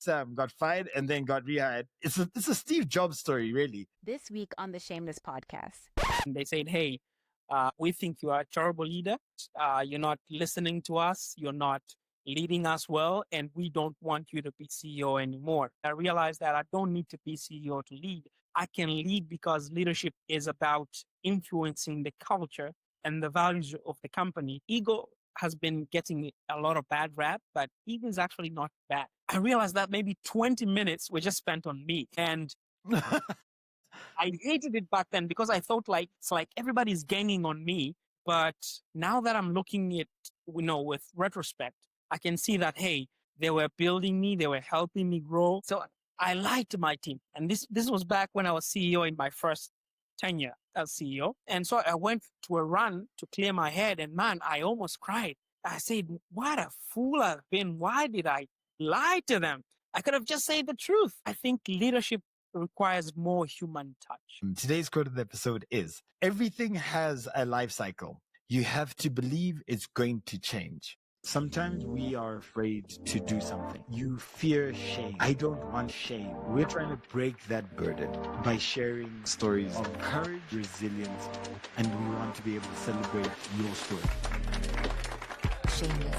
Sam got fired and then got rehired. It's a Steve Jobs story, really. This week on the Shameless Podcast. And they said, hey, we think you are a terrible leader. You're not listening to us. You're not leading us well. And we don't want you to be CEO anymore. I realized that I don't need to be CEO to lead. I can lead because leadership is about influencing the culture and the values of the company. Ego has been getting a lot of bad rap, but ego is actually not bad. I realized that maybe 20 minutes were just spent on me. And I hated it back then because I thought it's like everybody's ganging on me. But now that I'm looking at, with retrospect, I can see that, hey, they were building me. They were helping me grow. So I lied to my team. And this was back when I was CEO in my first tenure as CEO. And so I went to a run to clear my head. And man, I almost cried. I said, what a fool I've been. Why did I lie to them? I could have just said the truth. I think leadership requires more human touch. Today's quote of the episode is, everything has a life cycle. You have to believe it's going to change. Sometimes we are afraid to do something. You fear shame. I don't want shame. We're trying to break that burden by sharing stories of courage, resilience, and we want to be able to celebrate your story. Shameless.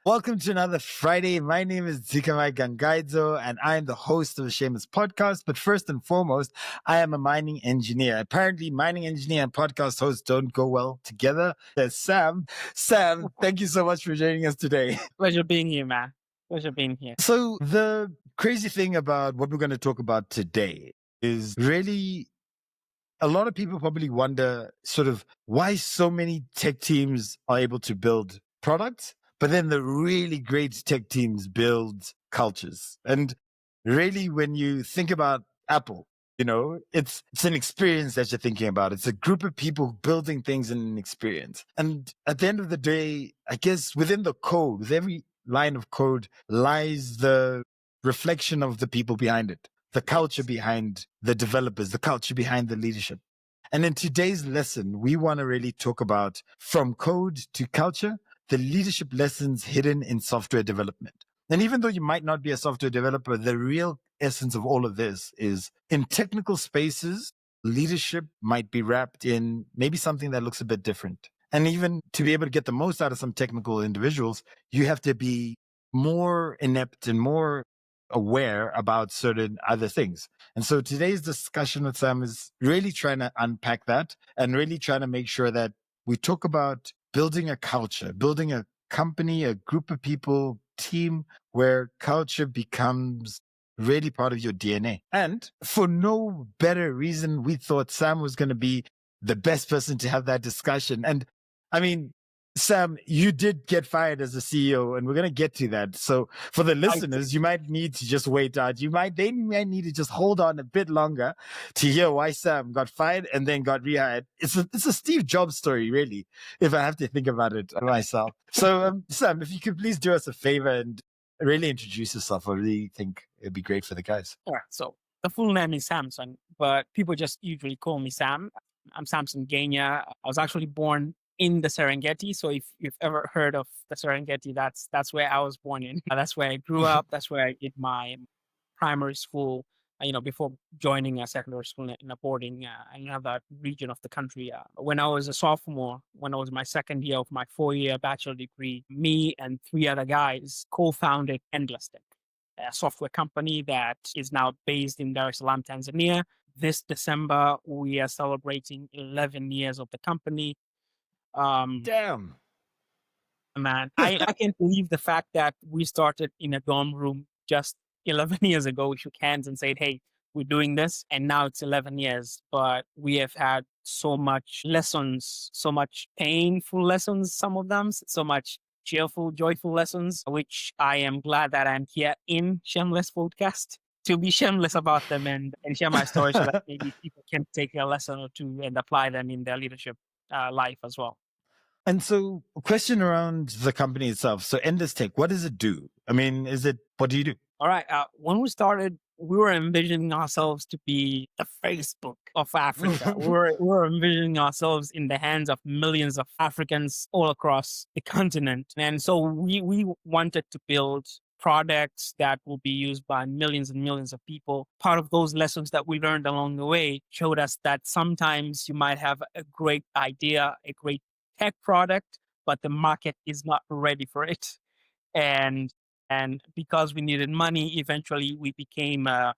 Welcome to another Friday. My name is Dzikamai Gangaidzo, and I am the host of the Shameless Podcast. But first and foremost, I am a mining engineer. Apparently, mining engineer and podcast host don't go well together. There's Sam. Sam, thank you so much for joining us today. Pleasure being here, man. Pleasure being here. So the crazy thing about what we're going to talk about today is really a lot of people probably wonder sort of why so many tech teams are able to build products. But then the really great tech teams build cultures. And really, when you think about Apple, it's an experience that you're thinking about. It's a group of people building things in an experience. And at the end of the day, I guess within the code, with every line of code lies the reflection of the people behind it, the culture behind the developers, the culture behind the leadership. And in today's lesson, we want to really talk about from code to culture, the leadership lessons hidden in software development. And even though you might not be a software developer, the real essence of all of this is in technical spaces, leadership might be wrapped in maybe something that looks a bit different. And even to be able to get the most out of some technical individuals, you have to be more inept and more aware about certain other things. And so today's discussion with Sam is really trying to unpack that and really trying to make sure that we talk about building a culture, building a company, a group of people, team where culture becomes really part of your DNA. And for no better reason, we thought Sam was going to be the best person to have that discussion. And I mean, Sam, you did get fired as a CEO, and we're going to get to that. So for the listeners, you might need to just wait out. They might need to just hold on a bit longer to hear why Sam got fired and then got rehired. It's a Steve Jobs story, really, if I have to think about it myself. So Sam, if you could please do us a favor and really introduce yourself, I really think it'd be great for the guys. All right. So the full name is Samson, but people just usually call me Sam. I'm Samson Genya. I was actually born in the Serengeti. So if you've ever heard of the Serengeti, that's where I was born in. That's where I grew up. That's where I did my primary school, before joining a secondary school in a boarding in another region of the country. When I was a sophomore, when I was my second year of my 4-year bachelor degree, me and 3 other guys co-founded EndlessThink, a software company that is now based in Dar es Salaam, Tanzania. This December, we are celebrating 11 years of the company. Damn. Man, I can't believe the fact that we started in a dorm room just 11 years ago. We shook hands and said, hey, we're doing this. And now it's 11 years. But we have had so much lessons, so much painful lessons, some of them, so much cheerful, joyful lessons, which I am glad that I'm here in Shameless Podcast to be shameless about them and share my story so that maybe people can take a lesson or two and apply them in their leadership life as well. And so a question around the company itself. So EndlessThink, what does it do? I mean, what do you do? All right. When we started we were envisioning ourselves to be the Facebook of Africa. We were envisioning ourselves in the hands of millions of Africans all across the continent. And so we wanted to build products that will be used by millions and millions of people. Part of those lessons that we learned along the way showed us that sometimes you might have a great idea, a great tech product, but the market is not ready for it. And because we needed money, eventually we became a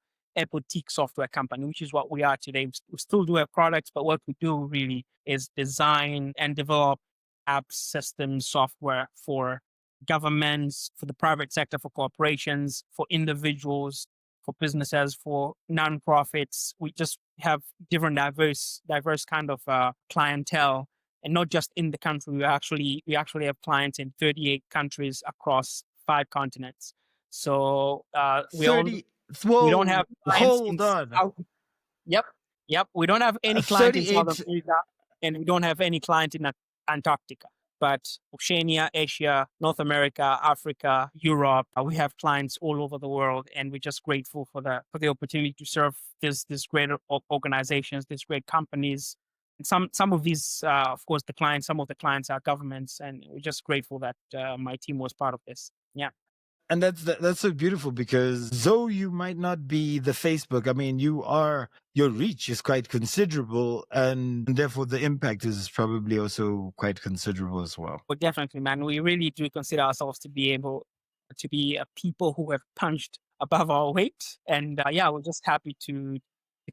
boutique software company, which is what we are today. We still do have products, but what we do really is design and develop app systems, software for governments, for the private sector, for corporations, for individuals, for businesses, for nonprofits. We just have different diverse kind of clientele, and not just in the country. We actually have clients in 38 countries across 5 continents. So we 30. don't have Whoa, clients in hold on. South. Yep. We don't have any client in South 38. America, and we don't have any client in Antarctica. But Oceania, Asia, North America, Africa, Europe, we have clients all over the world, and we're just grateful for the opportunity to serve this great organizations, these great companies. And some of these, of course, some of the clients are governments, and we're just grateful that my team was part of this. Yeah. And that's so beautiful, because though you might not be the Facebook, I mean, your reach is quite considerable, and therefore the impact is probably also quite considerable as well. Well, definitely, man. We really do consider ourselves to be able to be people who have punched above our weight. And we're just happy to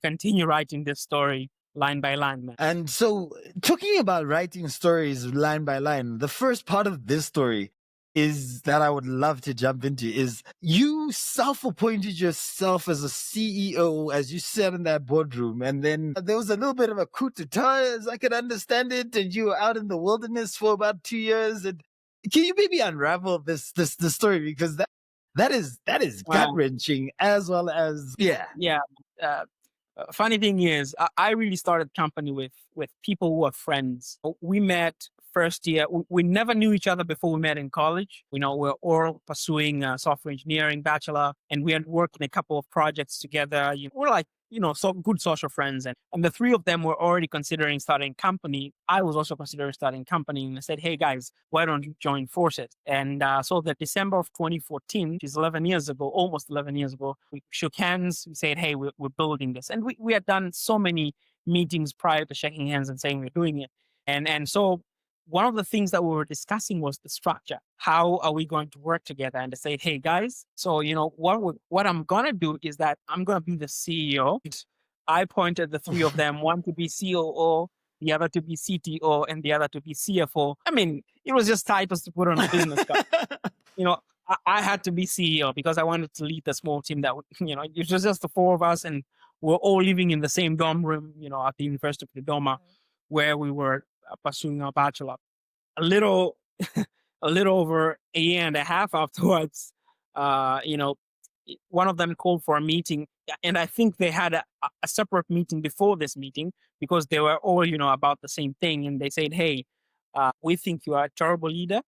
continue writing this story line by line, man. And so, talking about writing stories line by line, the first part of this story is that I would love to jump into is you self-appointed yourself as a CEO, as you sat in that boardroom, and then there was a little bit of a coup d'etat, as I could understand it, and you were out in the wilderness for about 2 years. And can you maybe unravel this story, because that is gut wrenching, as well as Yeah. Funny thing is, I really started company with people who are friends. We met first year. We never knew each other before we met in college. We're all pursuing a software engineering bachelor, and we had worked in a couple of projects together. We're like, so good social friends. And the 3 of them were already considering starting company. I was also considering starting company, and I said, hey guys, why don't you join forces? And so the December of 2014, which is 11 years ago, almost 11 years ago, we shook hands. We said, hey, we're building this. And we had done so many meetings prior to shaking hands and saying we're doing it. And so one of the things that we were discussing was the structure. How are we going to work together? And they said, hey guys, so what I'm gonna do is that I'm gonna be the CEO. I appointed the 3 of them, one to be COO, the other to be CTO, and the other to be CFO. I mean, it was just titles to put on a business card. I had to be CEO because I wanted to lead the small team that, it was just the 4 of us, and we're all living in the same dorm room, at the University of Dodoma, where we were pursuing our bachelor. A little over a year and a half afterwards, one of them called for a meeting, and I think they had a separate meeting before this meeting, because they were all, about the same thing. And they said, hey, we think you are a terrible leader.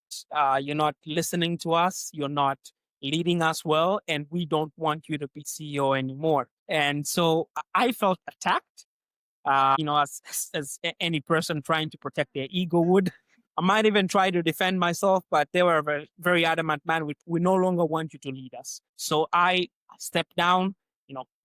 You're not listening to us. You're not leading us well, and we don't want you to be CEO anymore. And so I felt attacked. As any person trying to protect their ego would. I might even try to defend myself, but they were very, very adamant, man, we no longer want you to lead us. So I stepped down,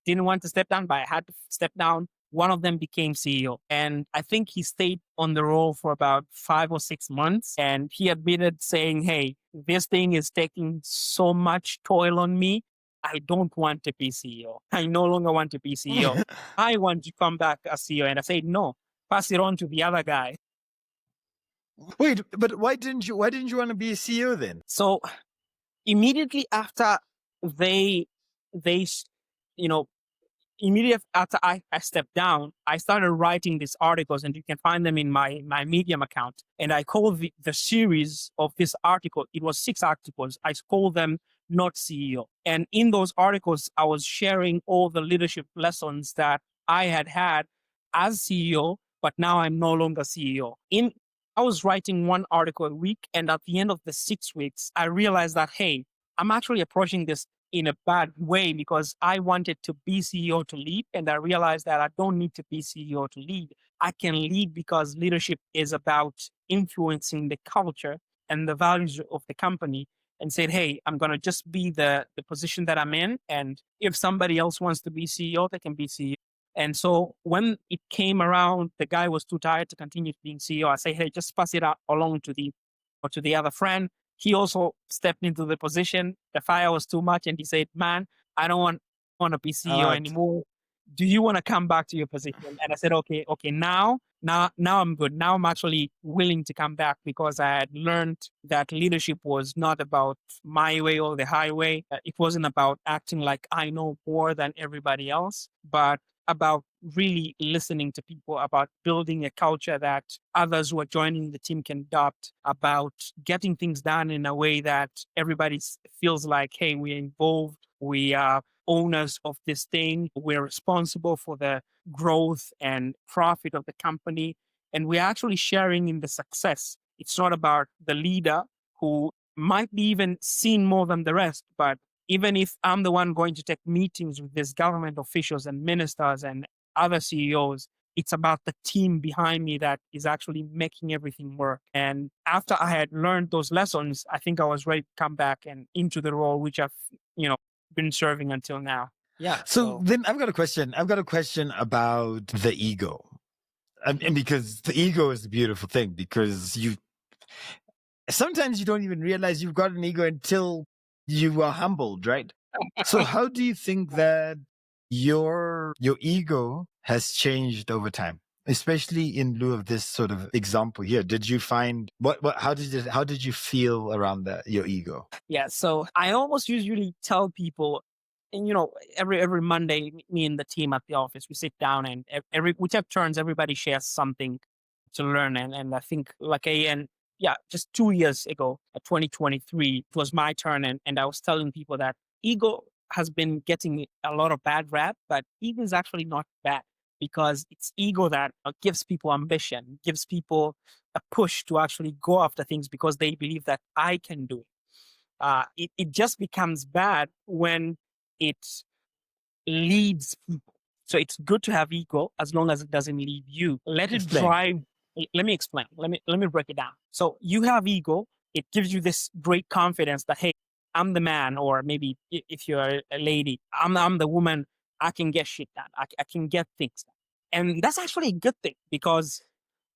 didn't want to step down, but I had to step down. One of them became CEO. And I think he stayed on the role for about 5 or 6 months. And he admitted saying, hey, this thing is taking so much toll on me. I don't want to be CEO. I no longer want to be CEO. I want to come back as CEO. And I said, no, pass it on to the other guy. Wait, but why didn't you want to be a CEO then? So immediately after immediately after I stepped down, I started writing these articles, and you can find them in my Medium account. And I called the series of this article, it was 6 articles. I called them Not CEO. And in those articles, I was sharing all the leadership lessons that I had as CEO, but now I'm no longer CEO. I was writing 1 article a week, and at the end of the 6 weeks, I realized that, hey, I'm actually approaching this in a bad way because I wanted to be CEO to lead. And I realized that I don't need to be CEO to lead. I can lead because leadership is about influencing the culture and the values of the company, and said, hey, I'm going to just be the position that I'm in. And if somebody else wants to be CEO, they can be CEO. And so when it came around, the guy was too tired to continue being CEO. I say, hey, just pass it out along to the other friend. He also stepped into the position. The fire was too much, and he said, man, I don't want to be CEO anymore. Do you want to come back to your position? And I said, okay, now I'm good. Now I'm actually willing to come back because I had learned that leadership was not about my way or the highway. It wasn't about acting like I know more than everybody else, but about really listening to people, about building a culture that others who are joining the team can adopt, about getting things done in a way that everybody feels like, hey, we're involved, we are owners of this thing, we're responsible for the growth and profit of the company, and we're actually sharing in the success. It's not about the leader who might be even seen more than the rest, but even if I'm the one going to take meetings with these government officials and ministers and other CEOs, it's about the team behind me that is actually making everything work. And after I had learned those lessons, I think I was ready to come back and into the role, which I've, been serving until now. Yeah. So then I've got a question. I've got a question about the ego. And because the ego is a beautiful thing, because sometimes you don't even realize you've got an ego until you are humbled, right? So how do you think that your ego has changed over time, especially in lieu of this sort of example here? Did you find how did you feel around your ego? Yeah, so I almost usually tell people, and every Monday, me and the team at the office, we sit down and we take turns. Everybody shares something to learn, and I think just 2 years ago, 2023, it was my turn, and I was telling people that ego has been getting a lot of bad rap, but ego is actually not bad because it's ego that gives people ambition, gives people a push to actually go after things because they believe that I can do it. It just becomes bad when it leads people. So it's good to have ego as long as it doesn't lead you. Let it drive. Let me explain. Let me break it down. So you have ego. It gives you this great confidence that, hey, I'm the man, or maybe if you're a lady, I'm the woman. I can get shit done. I can get things done. And that's actually a good thing because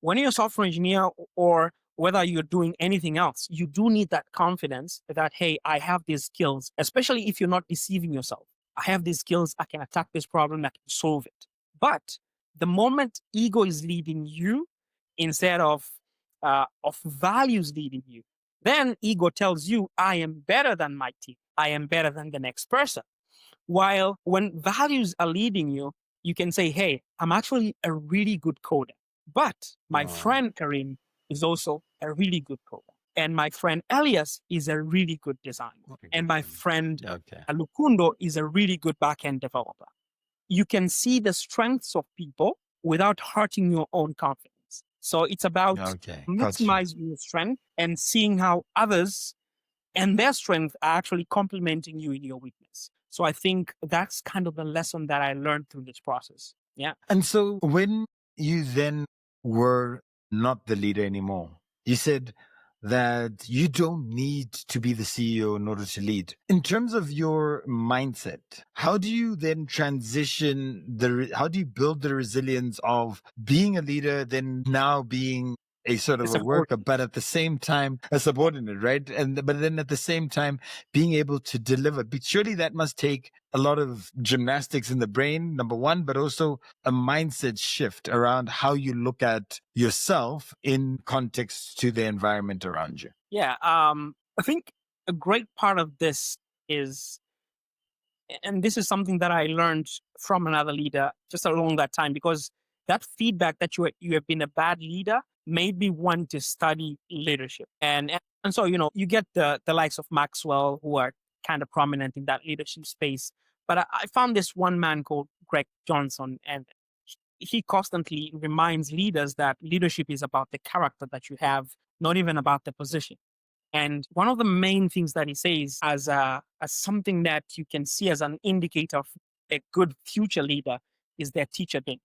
when you're a software engineer or whether you're doing anything else, you do need that confidence that, hey, I have these skills, especially if you're not deceiving yourself. I have these skills. I can attack this problem. I can solve it. But the moment ego is leading you instead of values leading you, then ego tells you, I am better than my team. I am better than the next person. While when values are leading you, you can say, hey, I'm actually a really good coder. But my friend Karim is also a really good coder. And my friend Elias is a really good designer. And my friend Alukundo is a really good backend developer. You can see the strengths of people without hurting your own confidence. So it's about maximizing your strength and seeing how others and their strength are actually complementing you in your weakness. So I think that's kind of the lesson that I learned through this process. Yeah. And so when you then were not the leader anymore, you said that you don't need to be the CEO in order to lead. In terms of your mindset, how do you then how do you build the resilience of being a leader, then now being a sort of a worker, but at the same time a subordinate, right? But then at the same time being able to deliver. But surely that must take a lot of gymnastics in the brain, number one, but also a mindset shift around how you look at yourself in context to the environment around you. Yeah, I think a great part of this is, and this is something that I learned from another leader just along that time, because that feedback that you have been a bad leader made me want to study leadership. And so, you get the likes of Maxwell, who are kind of prominent in that leadership space. But I found this one man called Greg Johnson, and he constantly reminds leaders that leadership is about the character that you have, not even about the position. And one of the main things that he says as something that you can see as an indicator of a good future leader is their teachability.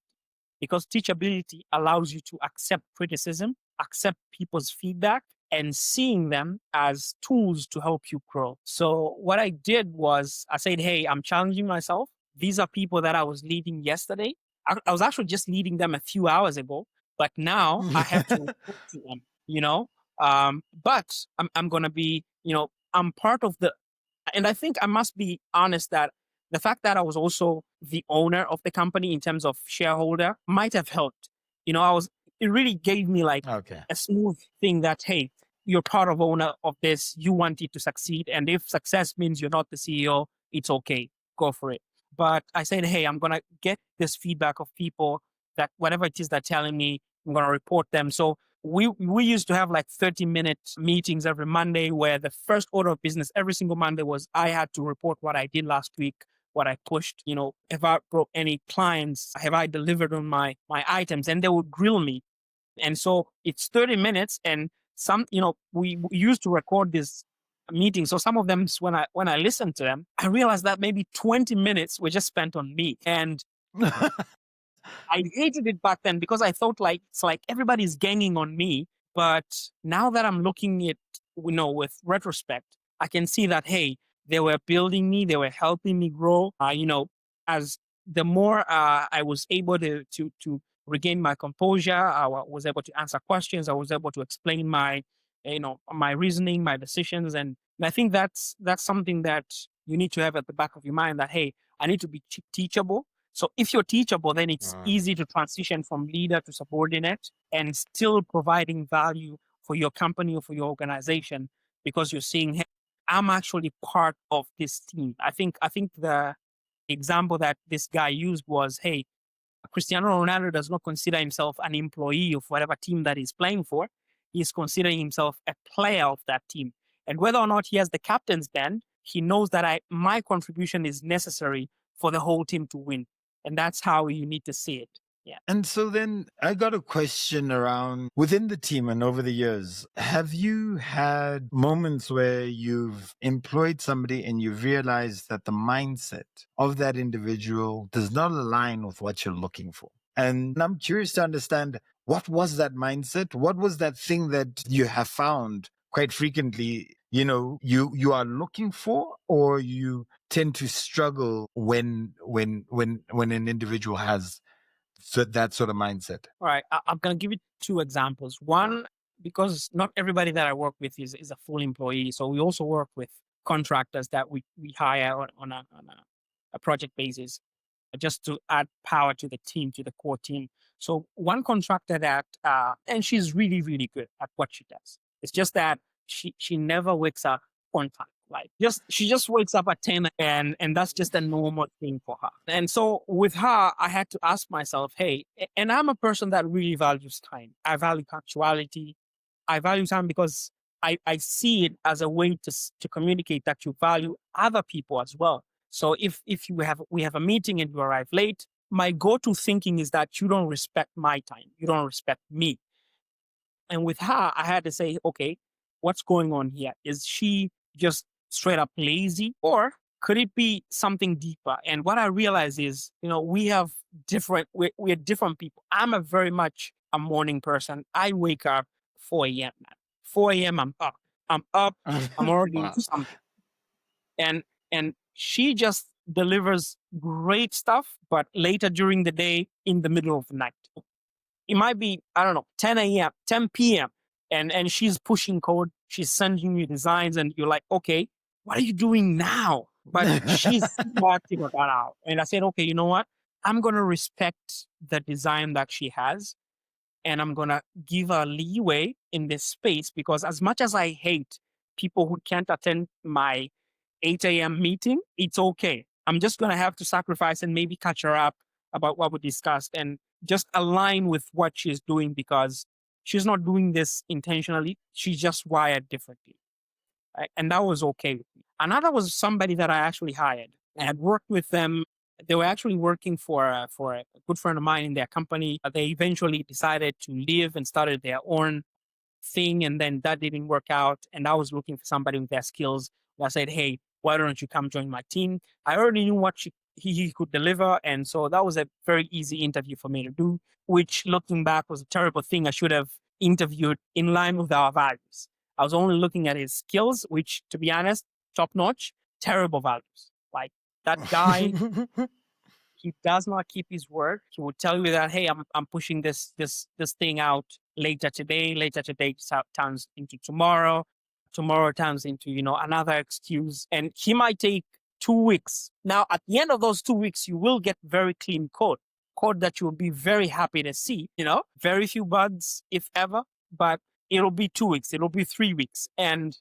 Because teachability allows you to accept criticism, accept people's feedback, and seeing them as tools to help you grow. So what I did was I said, hey, I'm challenging myself. These are people that I was leading yesterday. I was actually just leading them a few hours ago, but now I have to report to them, you know? But I'm going to be, I'm part of the, and I think I must be honest that the fact that I was also the owner of the company in terms of shareholder might have helped. It really gave me like Okay. a smooth thing that, hey, you're part of owner of this. You want it to succeed. And if success means you're not the CEO, it's okay. Go for it. But I said, hey, I'm going to get this feedback of people that whatever it is they're telling me, I'm going to report them. So we used to have like 30-minute meetings every Monday where the first order of business every single Monday was I had to report what I did last week, what I pushed, have I broke any clients, have I delivered on my items, and they would grill me. And so it's 30 minutes and we used to record this meeting. So some of them, when I listened to them, I realized that maybe 20 minutes were just spent on me. And I hated it back then because I thought like it's like everybody's ganging on me. But now that I'm looking at, with retrospect, I can see that, hey, they were building me, they were helping me grow. As the more I was able to regain my composure, I was able to answer questions, I was able to explain my reasoning, my decisions, and I think that's something that you need to have at the back of your mind that, hey, I need to be teachable. So if you're teachable, then it's easy to transition from leader to subordinate and still providing value for your company or for your organization because you're seeing, hey, I'm actually part of this team. I think the example that this guy used was, hey, Cristiano Ronaldo does not consider himself an employee of whatever team that he's playing for. He's considering himself a player of that team. And whether or not he has the captain's band, he knows that my contribution is necessary for the whole team to win. And that's how you need to see it. Yeah. And so then I got a question around within the team and over the years, have you had moments where you've employed somebody and you've realized that the mindset of that individual does not align with what you're looking for? And I'm curious to understand, what was that mindset? What was that thing that you have found quite frequently, you are looking for, or you tend to struggle when an individual has that sort of mindset? All right. I'm going to give you two examples. One, because not everybody that I work with is a full employee. So we also work with contractors that we hire on a project basis just to add power to the team, to the core team. So one contractor that, and she's really, really good at what she does. It's just that she never wakes up on time. Like she just wakes up at 10 and that's just a normal thing for her. And so with her, I had to ask myself, hey, and I'm a person that really values time. I value punctuality. I value time because I see it as a way to communicate that you value other people as well. So if we have a meeting and you arrive late, my go-to thinking is that you don't respect my time. You don't respect me. And with her, I had to say, okay, what's going on here? Is she just straight up lazy, or could it be something deeper? And what I realize is, we have we're different people. I'm a very much a morning person. I wake up 4 a.m. 4 a.m. I'm up. I'm already into something. And she just delivers great stuff, but later during the day, in the middle of the night. It might be, I don't know, 10 a.m., 10 p.m. And she's pushing code. She's sending you designs and you're like, okay, what are you doing now? But she's active about that out. And I said, okay, you know what? I'm going to respect the design that she has. And I'm going to give her leeway in this space because as much as I hate people who can't attend my 8 a.m. meeting, it's okay. I'm just going to have to sacrifice and maybe catch her up about what we discussed and just align with what she's doing because she's not doing this intentionally. She's just wired differently. Right? And that was okay with me. Another was somebody that I actually hired. I had worked with them. They were actually working for a good friend of mine in their company. They eventually decided to leave and started their own thing, and then that didn't work out. And I was looking for somebody with their skills. And I said, hey, why don't you come join my team? I already knew what he could deliver. And so that was a very easy interview for me to do, which looking back was a terrible thing. I should have interviewed in line with our values. I was only looking at his skills, which, to be honest, top notch, terrible values. Like that guy, he does not keep his word. He will tell you that, hey, I'm pushing this thing out later today. Later today turns into tomorrow. Tomorrow turns into, another excuse. And he might take 2 weeks. Now, at the end of those 2 weeks, you will get very clean code that you will be very happy to see, very few bugs, if ever, but it'll be 2 weeks, it'll be 3 weeks. And,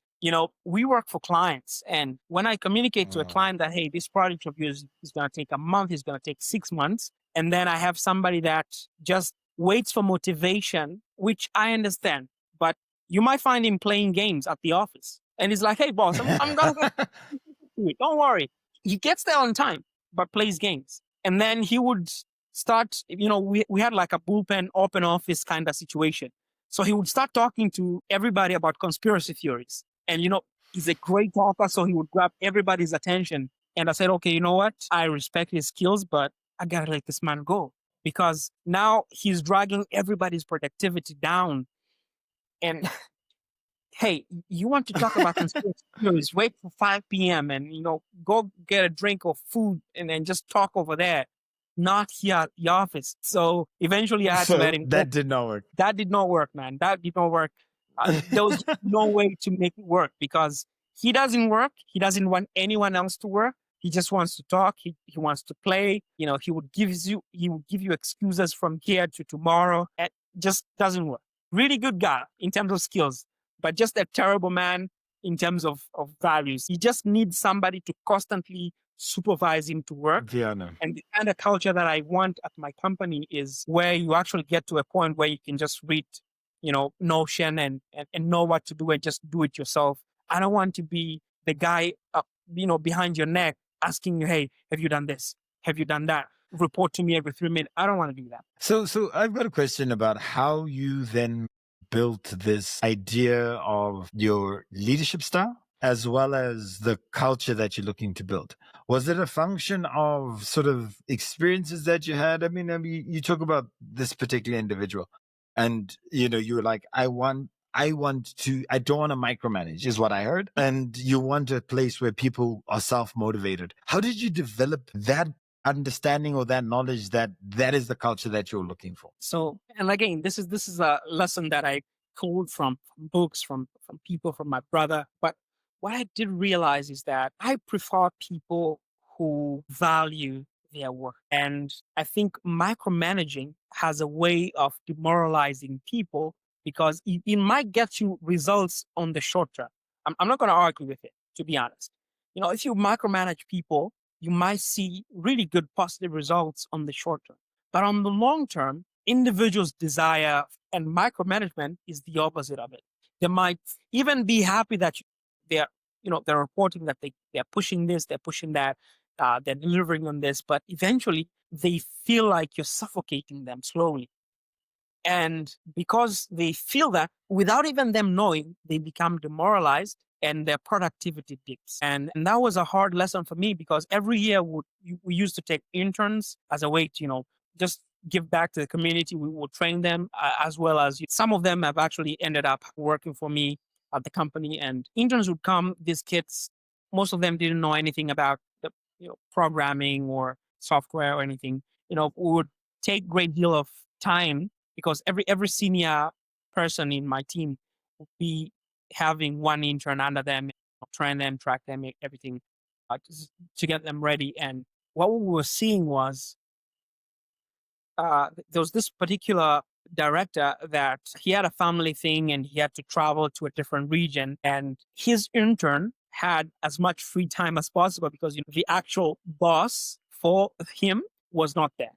we work for clients. And when I communicate to a client that, hey, this project of yours is going to take a month, it's going to take 6 months. And then I have somebody that just waits for motivation, which I understand, but you might find him playing games at the office. And he's like, hey, boss, I'm going to do it. Don't worry. He gets there on time, but plays games. And then he would start, we had like a bullpen open office kind of situation. So he would start talking to everybody about conspiracy theories. And, he's a great talker, so he would grab everybody's attention. And I said, okay, you know what? I respect his skills, but I got to let this man go because now he's dragging everybody's productivity down. And hey, you want to talk about conspiracy theories, wait for 5 p.m. and, go get a drink or food and then just talk over there, not here at the office. So eventually I had to let him go. That did not work. That did not work, man. That did not work. There was no way to make it work because he doesn't work. He doesn't want anyone else to work. He just wants to talk. He wants to play. He would give you excuses from here to tomorrow. It just doesn't work. Really good guy in terms of skills, but just a terrible man in terms of values. You just need somebody to constantly supervise him to work. Yeah, no. And the kind of culture that I want at my company is where you actually get to a point where you can just read, Notion and know what to do and just do it yourself. I don't want to be the guy, behind your neck asking you, hey, have you done this? Have you done that? Report to me every 3 minutes. I don't want to do that. So I've got a question about how you then built this idea of your leadership style as well as the culture that you're looking to build. Was it a function of sort of experiences that you had? I mean, you talk about this particular individual and, you were like, I don't want to micromanage is what I heard. And you want a place where people are self-motivated. How did you develop that understanding or that knowledge that is the culture that you're looking for? So, and again, this is a lesson that I pulled from books, from people, from my brother. But what I did realize is that I prefer people who value their work. And I think micromanaging has a way of demoralizing people because it might get you results on the short term. I'm not going to argue with it, to be honest. If you micromanage people, you might see really good positive results on the short term. But on the long term, individuals' desire and micromanagement is the opposite of it. They might even be happy that they're reporting that they're pushing this, they're pushing that, they're delivering on this, but eventually they feel like you're suffocating them slowly. And because they feel that without even them knowing, they become demoralized and their productivity dips. And that was a hard lesson for me because every year we used to take interns as a way to, just give back to the community. We will train them as well as some of them have actually ended up working for me at the company. And interns would come, these kids, most of them didn't know anything about the programming or software or anything. We would take great deal of time because every senior person in my team would be having one intern under them, train them, track them, everything to get them ready. And what we were seeing was there was this particular director that he had a family thing and he had to travel to a different region, and his intern had as much free time as possible because the actual boss for him was not there.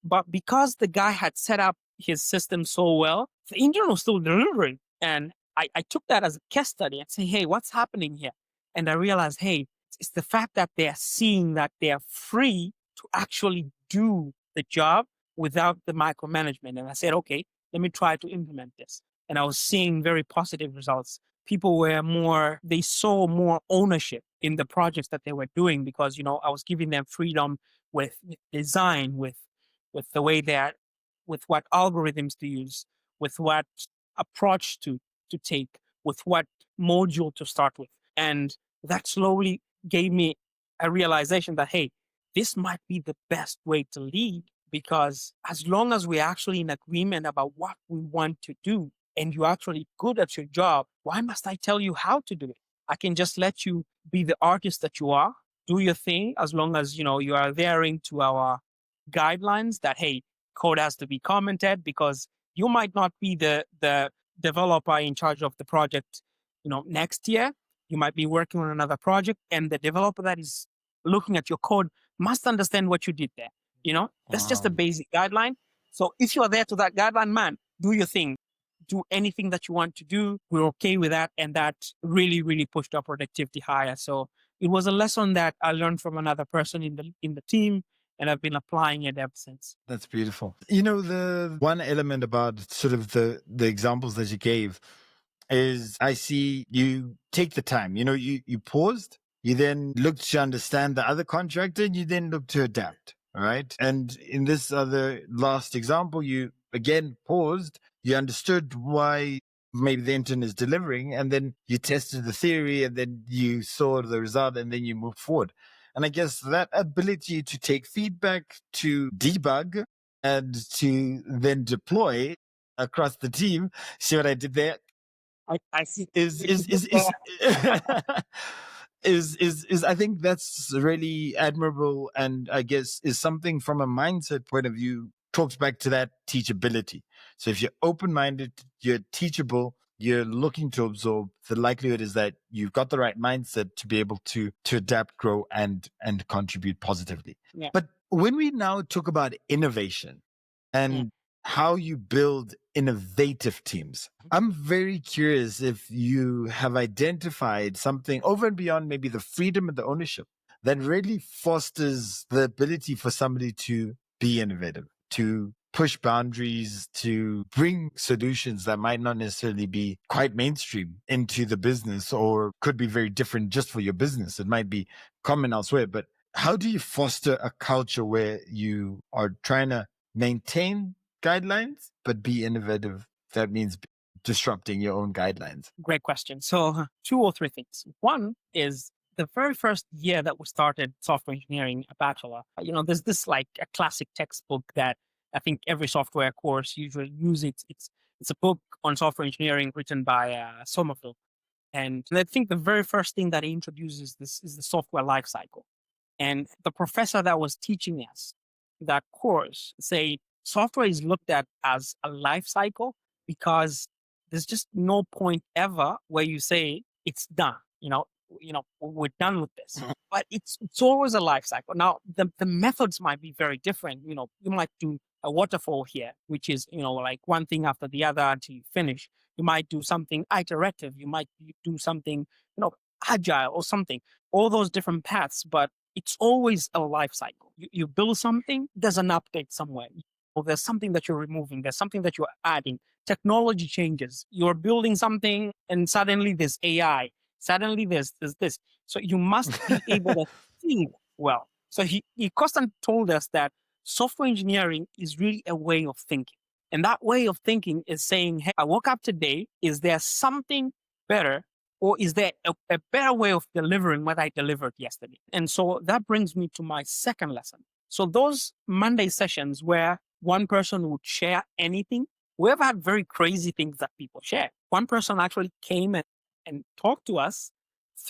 But because the guy had set up his system so well, the intern was still delivering. And I took that as a case study and say, hey, what's happening here? And I realized, hey, it's the fact that they're seeing that they're free to actually do the job without the micromanagement. And I said, okay, let me try to implement this. and I was seeing very positive results. People they saw more ownership in the projects that they were doing because, I was giving them freedom with design, with the way with what algorithms to use, with what approach to take, with what module to start with. And that slowly gave me a realization that, hey, this might be the best way to lead, because as long as we're actually in agreement about what we want to do and you're actually good at your job, why must I tell you how to do it? I can just let you be the artist that you are, do your thing, as long as, you are adhering to our guidelines that, hey, code has to be commented, because you might not be the developer in charge of the project, next year. You might be working on another project, and the developer that is looking at your code must understand what you did there. That's just a basic guideline. So if you are there to that guideline, man, do your thing. Do anything that you want to do. We're okay with that. And that really, really pushed our productivity higher. So it was a lesson that I learned from another person in the team, and I've been applying it ever since. That's beautiful. The one element about sort of the examples that you gave is, I see you take the time, you paused, you then looked to understand the other contractor, and you then looked to adapt. All right. And in this other last example, you again paused, you understood why maybe the intern is delivering, and then you tested the theory, and then you saw the result, and then you moved forward. And I guess that ability to take feedback, to debug, and to then deploy across the team. See what I did there? I see. Is I think that's really admirable, and I guess is something from a mindset point of view talks back to that teachability. So if you're open-minded, you're teachable, you're looking to absorb, the likelihood is that you've got the right mindset to be able to adapt, grow, and contribute positively. Yeah. But when we now talk about innovation and how you build innovative teams, I'm very curious if you have identified something over and beyond maybe the freedom and the ownership that really fosters the ability for somebody to be innovative, to push boundaries, to bring solutions that might not necessarily be quite mainstream into the business, or could be very different just for your business. It might be common elsewhere. But how do you foster a culture where you are trying to maintain guidelines, but be innovative? That means disrupting your own guidelines. Great question. So 2 or 3 things. One is, the very first year that we started software engineering, a bachelor, there's this like a classic textbook that I think every software course usually uses. It's a book on software engineering written by Somerville. And I think the very first thing that he introduces this is the software lifecycle. And the professor that was teaching us that course say software is looked at as a life cycle, because there's just no point ever where you say it's done. We're done with this. But it's always a life cycle. Now, the methods might be very different. You might do a waterfall here, which is, like one thing after the other until you finish. You might do something iterative. You might do something, agile or something. All those different paths, but it's always a life cycle. You build something, there's an update somewhere. Or there's something that you're removing. There's something that you're adding. Technology changes. You're building something and suddenly there's AI. Suddenly there's this. So you must be able to think well. So he constantly told us that software engineering is really a way of thinking. And that way of thinking is saying, hey, I woke up today. Is there something better? Or is there a better way of delivering what I delivered yesterday? And so that brings me to my second lesson. So those Monday sessions where one person would share anything, we have had very crazy things that people share. One person actually came and talked to us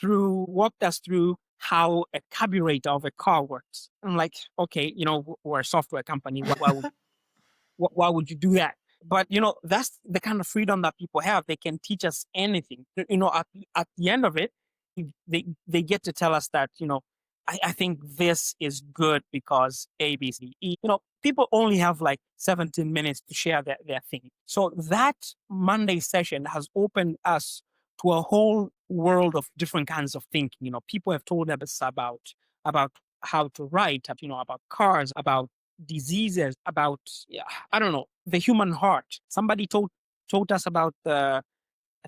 walked us through how a carburetor of a car works. I'm like, okay, we're a software company. Why would you do that? But, that's the kind of freedom that people have. They can teach us anything. At the end of it, they get to tell us that, I think this is good because A, B, C, E. People only have like 17 minutes to share their thing. So that Monday session has opened us to a whole world of different kinds of thinking. People have told us about how to write, about cars, about diseases, about, I don't know, the human heart. Somebody taught us about I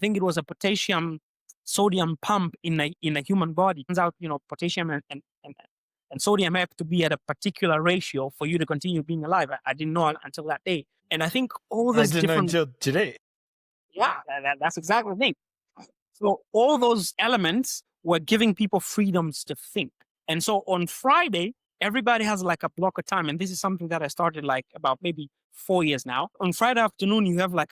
think it was a potassium sodium pump in a human body. Turns out, potassium and sodium have to be at a particular ratio for you to continue being alive. I didn't know until that day. And I think all I these didn't know different, until today. yeah, that's exactly the thing. So all those elements were giving people freedoms to think. And so on Friday, everybody has like a block of time. And this is something that I started like about maybe 4 years now. On Friday afternoon, you have like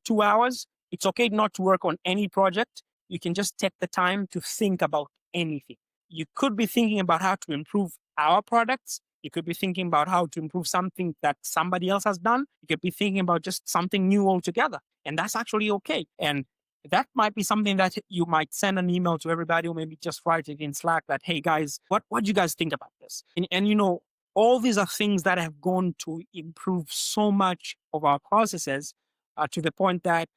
2 hours. It's okay not to work on any project. You can just take the time to think about anything. You could be thinking about how to improve our products. You could be thinking about how to improve something that somebody else has done. You could be thinking about just something new altogether. And that's actually okay. And that might be something that you might send an email to everybody, or maybe just write it in Slack that, hey guys, what do you guys think about this? And all these are things that have gone to improve so much of our processes to the point that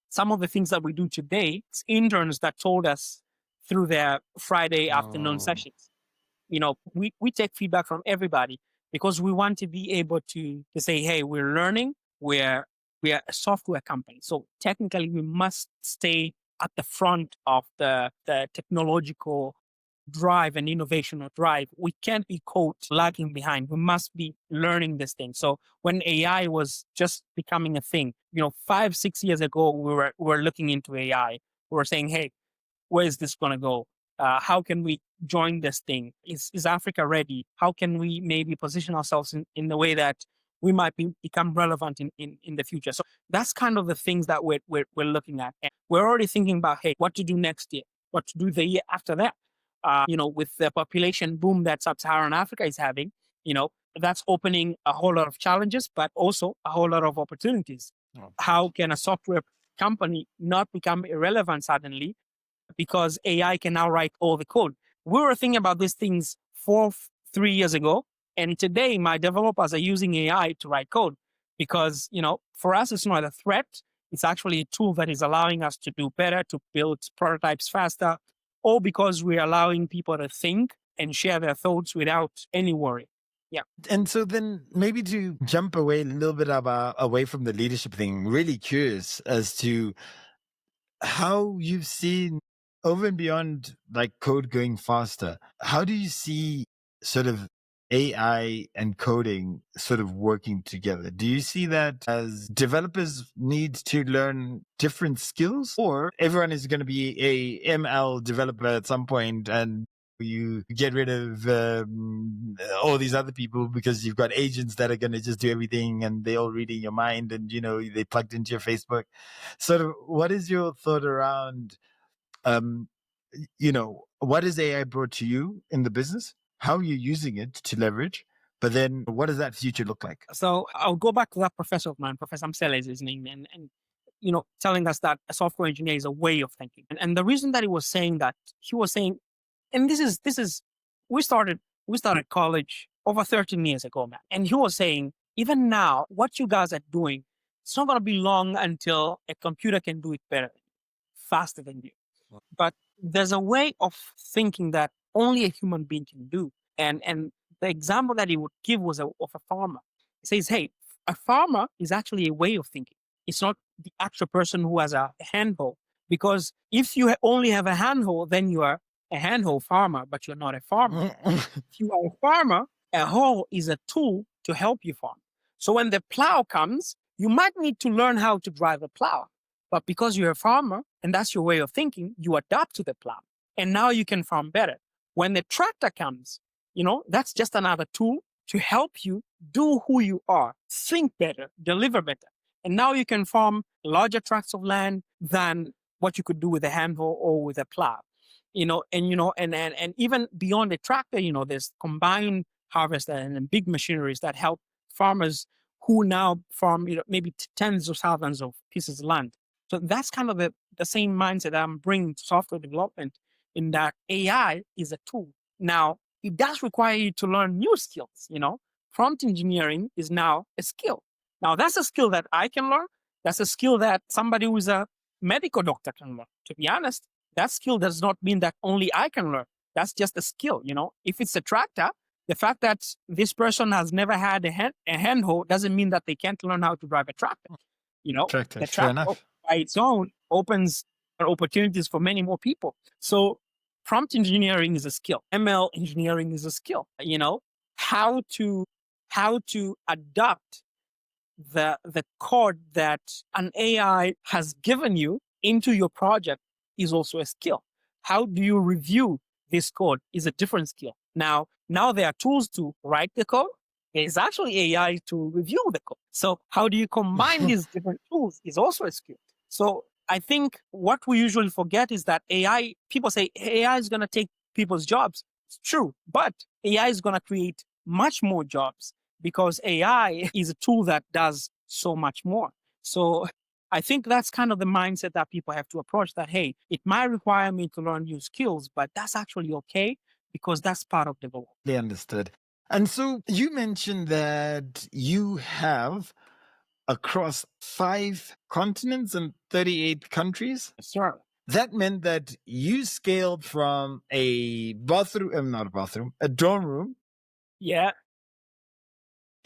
some of the things that we do today, it's interns that told us through their Friday afternoon sessions. We take feedback from everybody because we want to be able to say, hey, we're learning, we are a software company. So technically we must stay at the front of the technological drive and innovational drive. We can't be caught lagging behind. We must be learning this thing. So when AI was just becoming a thing, 5-6 years ago, we were looking into AI. We were saying, hey, where is this going to go? How can we join this thing? Is Africa ready? How can we maybe position ourselves in the way that we might become relevant in the future? So that's kind of the things that we're looking at. And we're already thinking about, hey, what to do next year, what to do the year after that. With the population boom that Sub-Saharan Africa is having, that's opening a whole lot of challenges, but also a whole lot of opportunities. Oh. How can a software company not become irrelevant suddenly because AI can now write all the code? We were thinking about these things 3 years ago, and today my developers are using AI to write code because, for us, it's not a threat. It's actually a tool that is allowing us to do better, to build prototypes faster, all because we're allowing people to think and share their thoughts without any worry. Yeah. And so then maybe to jump away a little bit away from the leadership thing, really curious as to how you've seen over and beyond like code going faster. How do you see sort of AI and coding sort of working together? Do you see that as developers need to learn different skills, or everyone is going to be a ML developer at some point and you get rid of all these other people because you've got agents that are going to just do everything and they're all reading your mind and, they plugged into your Facebook. Sort of, what is your thought around, what has AI brought to you in the business? How are you using it to leverage? But then what does that future look like? So I'll go back to that professor of mine, Professor Msele is his name, and telling us that a software engineer is a way of thinking. And the reason that he was saying that, he was saying, and this is we started college over 13 years ago, man. And he was saying, even now, what you guys are doing, it's not going to be long until a computer can do it better, faster than you. But there's a way of thinking that only a human being can do. And the example that he would give was of a farmer. He says, hey, a farmer is actually a way of thinking. It's not the actual person who has a handhold. Because if you only have a handhold, then you are a handhold farmer, but you're not a farmer. If you are a farmer, a hoe is a tool to help you farm. So when the plow comes, you might need to learn how to drive a plow. But because you're a farmer and that's your way of thinking, you adapt to the plow. And now you can farm better. When the tractor comes, that's just another tool to help you do who you are, think better, deliver better. And now you can farm larger tracts of land than what you could do with a handhold or with a plow. And even beyond the tractor, there's combined harvester and big machineries that help farmers who now farm, maybe tens of thousands of pieces of land. So that's kind of the same mindset that I'm bringing to software development, in that AI is a tool. Now, it does require you to learn new skills. Prompt engineering is now a skill. Now, that's a skill that I can learn. That's a skill that somebody who is a medical doctor can learn. To be honest, that skill does not mean that only I can learn. That's just a skill. If it's a tractor, the fact that this person has never had a handhold doesn't mean that they can't learn how to drive a tractor. The Attractive. Fair track enough. by its own opens opportunities for many more people. So prompt engineering is a skill. ML engineering is a skill. How to adapt the code that an AI has given you into your project is also a skill. How do you review this code is a different skill. Now there are tools to write the code. There's actually AI to review the code. So how do you combine these different tools is also a skill. So I think what we usually forget is that people say AI is going to take people's jobs. It's true, but AI is going to create much more jobs because AI is a tool that does so much more. So I think that's kind of the mindset that people have to approach that, hey, it might require me to learn new skills, but that's actually okay because that's part of development. They understood. And so you mentioned that you have across 5 continents and 38 countries. Sure. That meant that you scaled from a bathroom, not a bathroom, a dorm room. Yeah.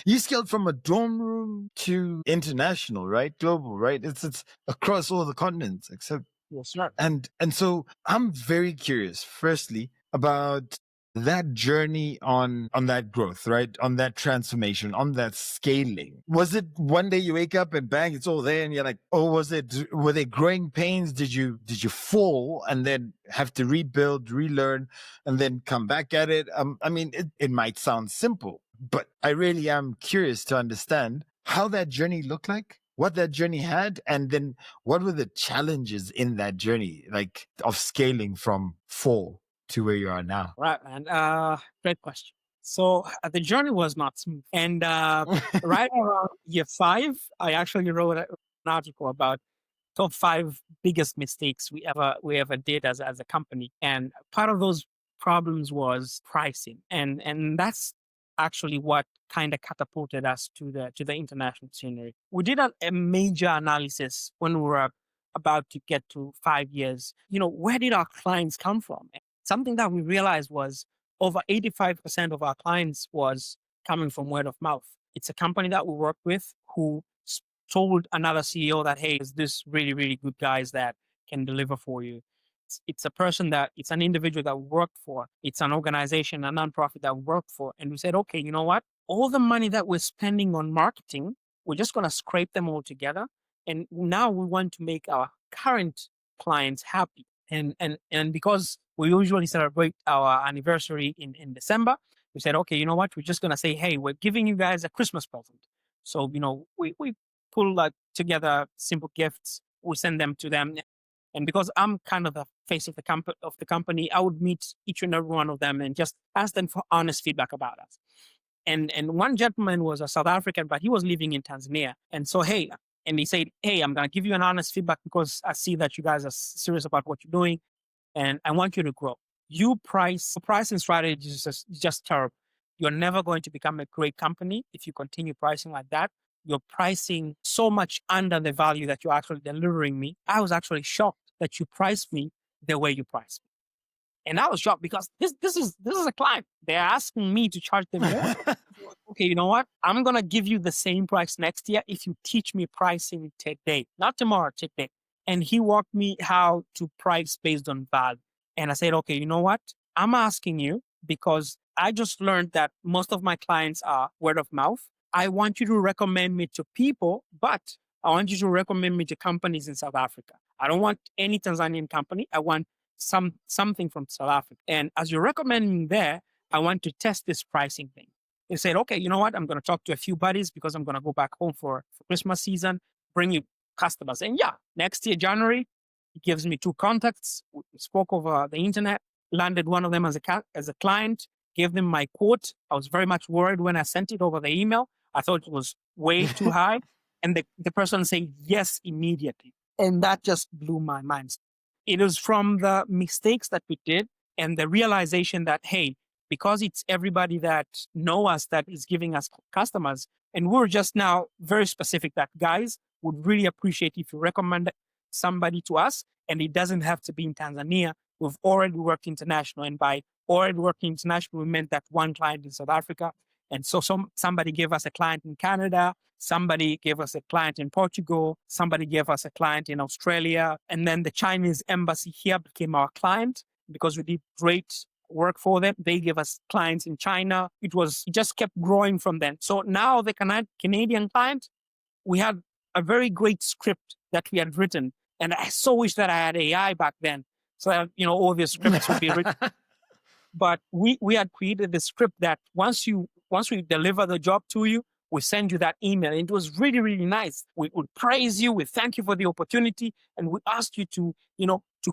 You scaled from a dorm room to international, right? Global, right? It's across all the continents except. Yes, sir. And so I'm very curious, firstly, about that journey on that growth, right? On that transformation, on that scaling. Was it one day you wake up and bang, it's all there and you're like, oh, were they growing pains? Did you fall and then have to rebuild, relearn, and then come back at it? I mean, it might sound simple, but I really am curious to understand how that journey looked like, what that journey had, and then what were the challenges in that journey, like of scaling from 4 to where you are now? Right, man. Great question. So the journey was not smooth. And right around year 5, I actually wrote an article about top 5 biggest mistakes we ever did as a company. And part of those problems was pricing. And that's actually what kind of catapulted us to the international scenery. We did a major analysis when we were about to get to 5 years. Where did our clients come from? Something that we realized was over 85% of our clients was coming from word of mouth. It's a company that we work with who told another CEO that, hey, is this really, really good guys that can deliver for you. It's an individual that we worked for. It's an organization, a nonprofit that we worked for. And we said, okay, you know what? All the money that we're spending on marketing, we're just going to scrape them all together. And now we want to make our current clients happy. And because we usually celebrate our anniversary in December, we said, okay, you know what? We're just going to say, hey, we're giving you guys a Christmas present. So, we pull together simple gifts. We send them to them. And because I'm kind of the face of the company, I would meet each and every one of them and just ask them for honest feedback about us. And one gentleman was a South African, but he was living in Tanzania. And so, and he said, hey, I'm going to give you an honest feedback because I see that you guys are serious about what you're doing. And I want you to grow. Your pricing strategy is just terrible. You're never going to become a great company if you continue pricing like that. You're pricing so much under the value that you're actually delivering me. I was actually shocked that you priced me the way you priced me. And I was shocked because this is a client. They're asking me to charge them more. Okay, you know what? I'm going to give you the same price next year if you teach me pricing today, not tomorrow, today. And he walked me how to price based on value. And I said, okay, you know what? I'm asking you because I just learned that most of my clients are word of mouth. I want you to recommend me to people, but I want you to recommend me to companies in South Africa. I don't want any Tanzanian company. I want something from South Africa. And as you're recommending there, I want to test this pricing thing. They said, okay, you know what? I'm going to talk to a few buddies because I'm going to go back home for Christmas season, bring you customers. And next year, January, he gives me 2 contacts. We spoke over the internet, landed one of them as a client, gave them my quote. I was very much worried when I sent it over the email. I thought it was way too high. And the person said yes immediately. And that just blew my mind. It was from the mistakes that we did and the realization that, hey, because it's everybody that know us that is giving us customers, and we're just now very specific that guys would really appreciate if you recommend somebody to us, and it doesn't have to be in Tanzania. We've already worked international, and by already working international, we meant that one client in South Africa. And so somebody gave us a client in Canada, Somebody gave us a client in Portugal. Somebody gave us a client in Australia. And then the Chinese embassy here became our client because we did great work for them. They gave us clients in China. It just kept growing from then. So now the Canadian client, we had a very great script that we had written. And I so wish that I had AI back then. So that, all the scripts would be written. But we had created the script that once we deliver the job to you, we send you that email. And it was really, really nice. We would praise you. We thank you for the opportunity. And we asked you to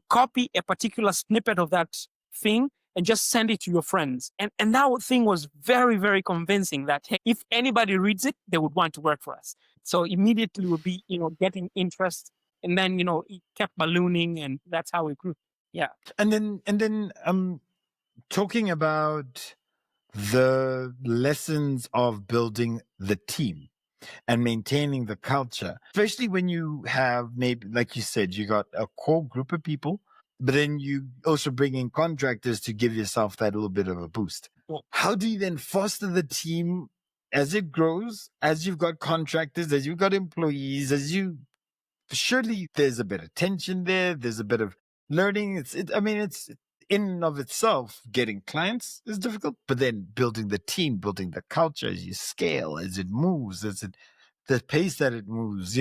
copy a particular snippet of that thing and just send it to your friends. And that thing was very, very convincing that, hey, if anybody reads it, they would want to work for us. So immediately we'll be, getting interest. And then, it kept ballooning, and that's how we grew. Yeah. And then talking about the lessons of building the team and maintaining the culture, especially when you have, maybe, like you said, you got a core group of people, but then you also bring in contractors to give yourself that little bit of a boost. Yeah. How do you then foster the team as it grows, as you've got contractors, as you've got employees, surely there's a bit of tension there. There's a bit of learning. It's in and of itself, getting clients is difficult, but then building the team, building the culture as you scale, as it moves, the pace that it moves,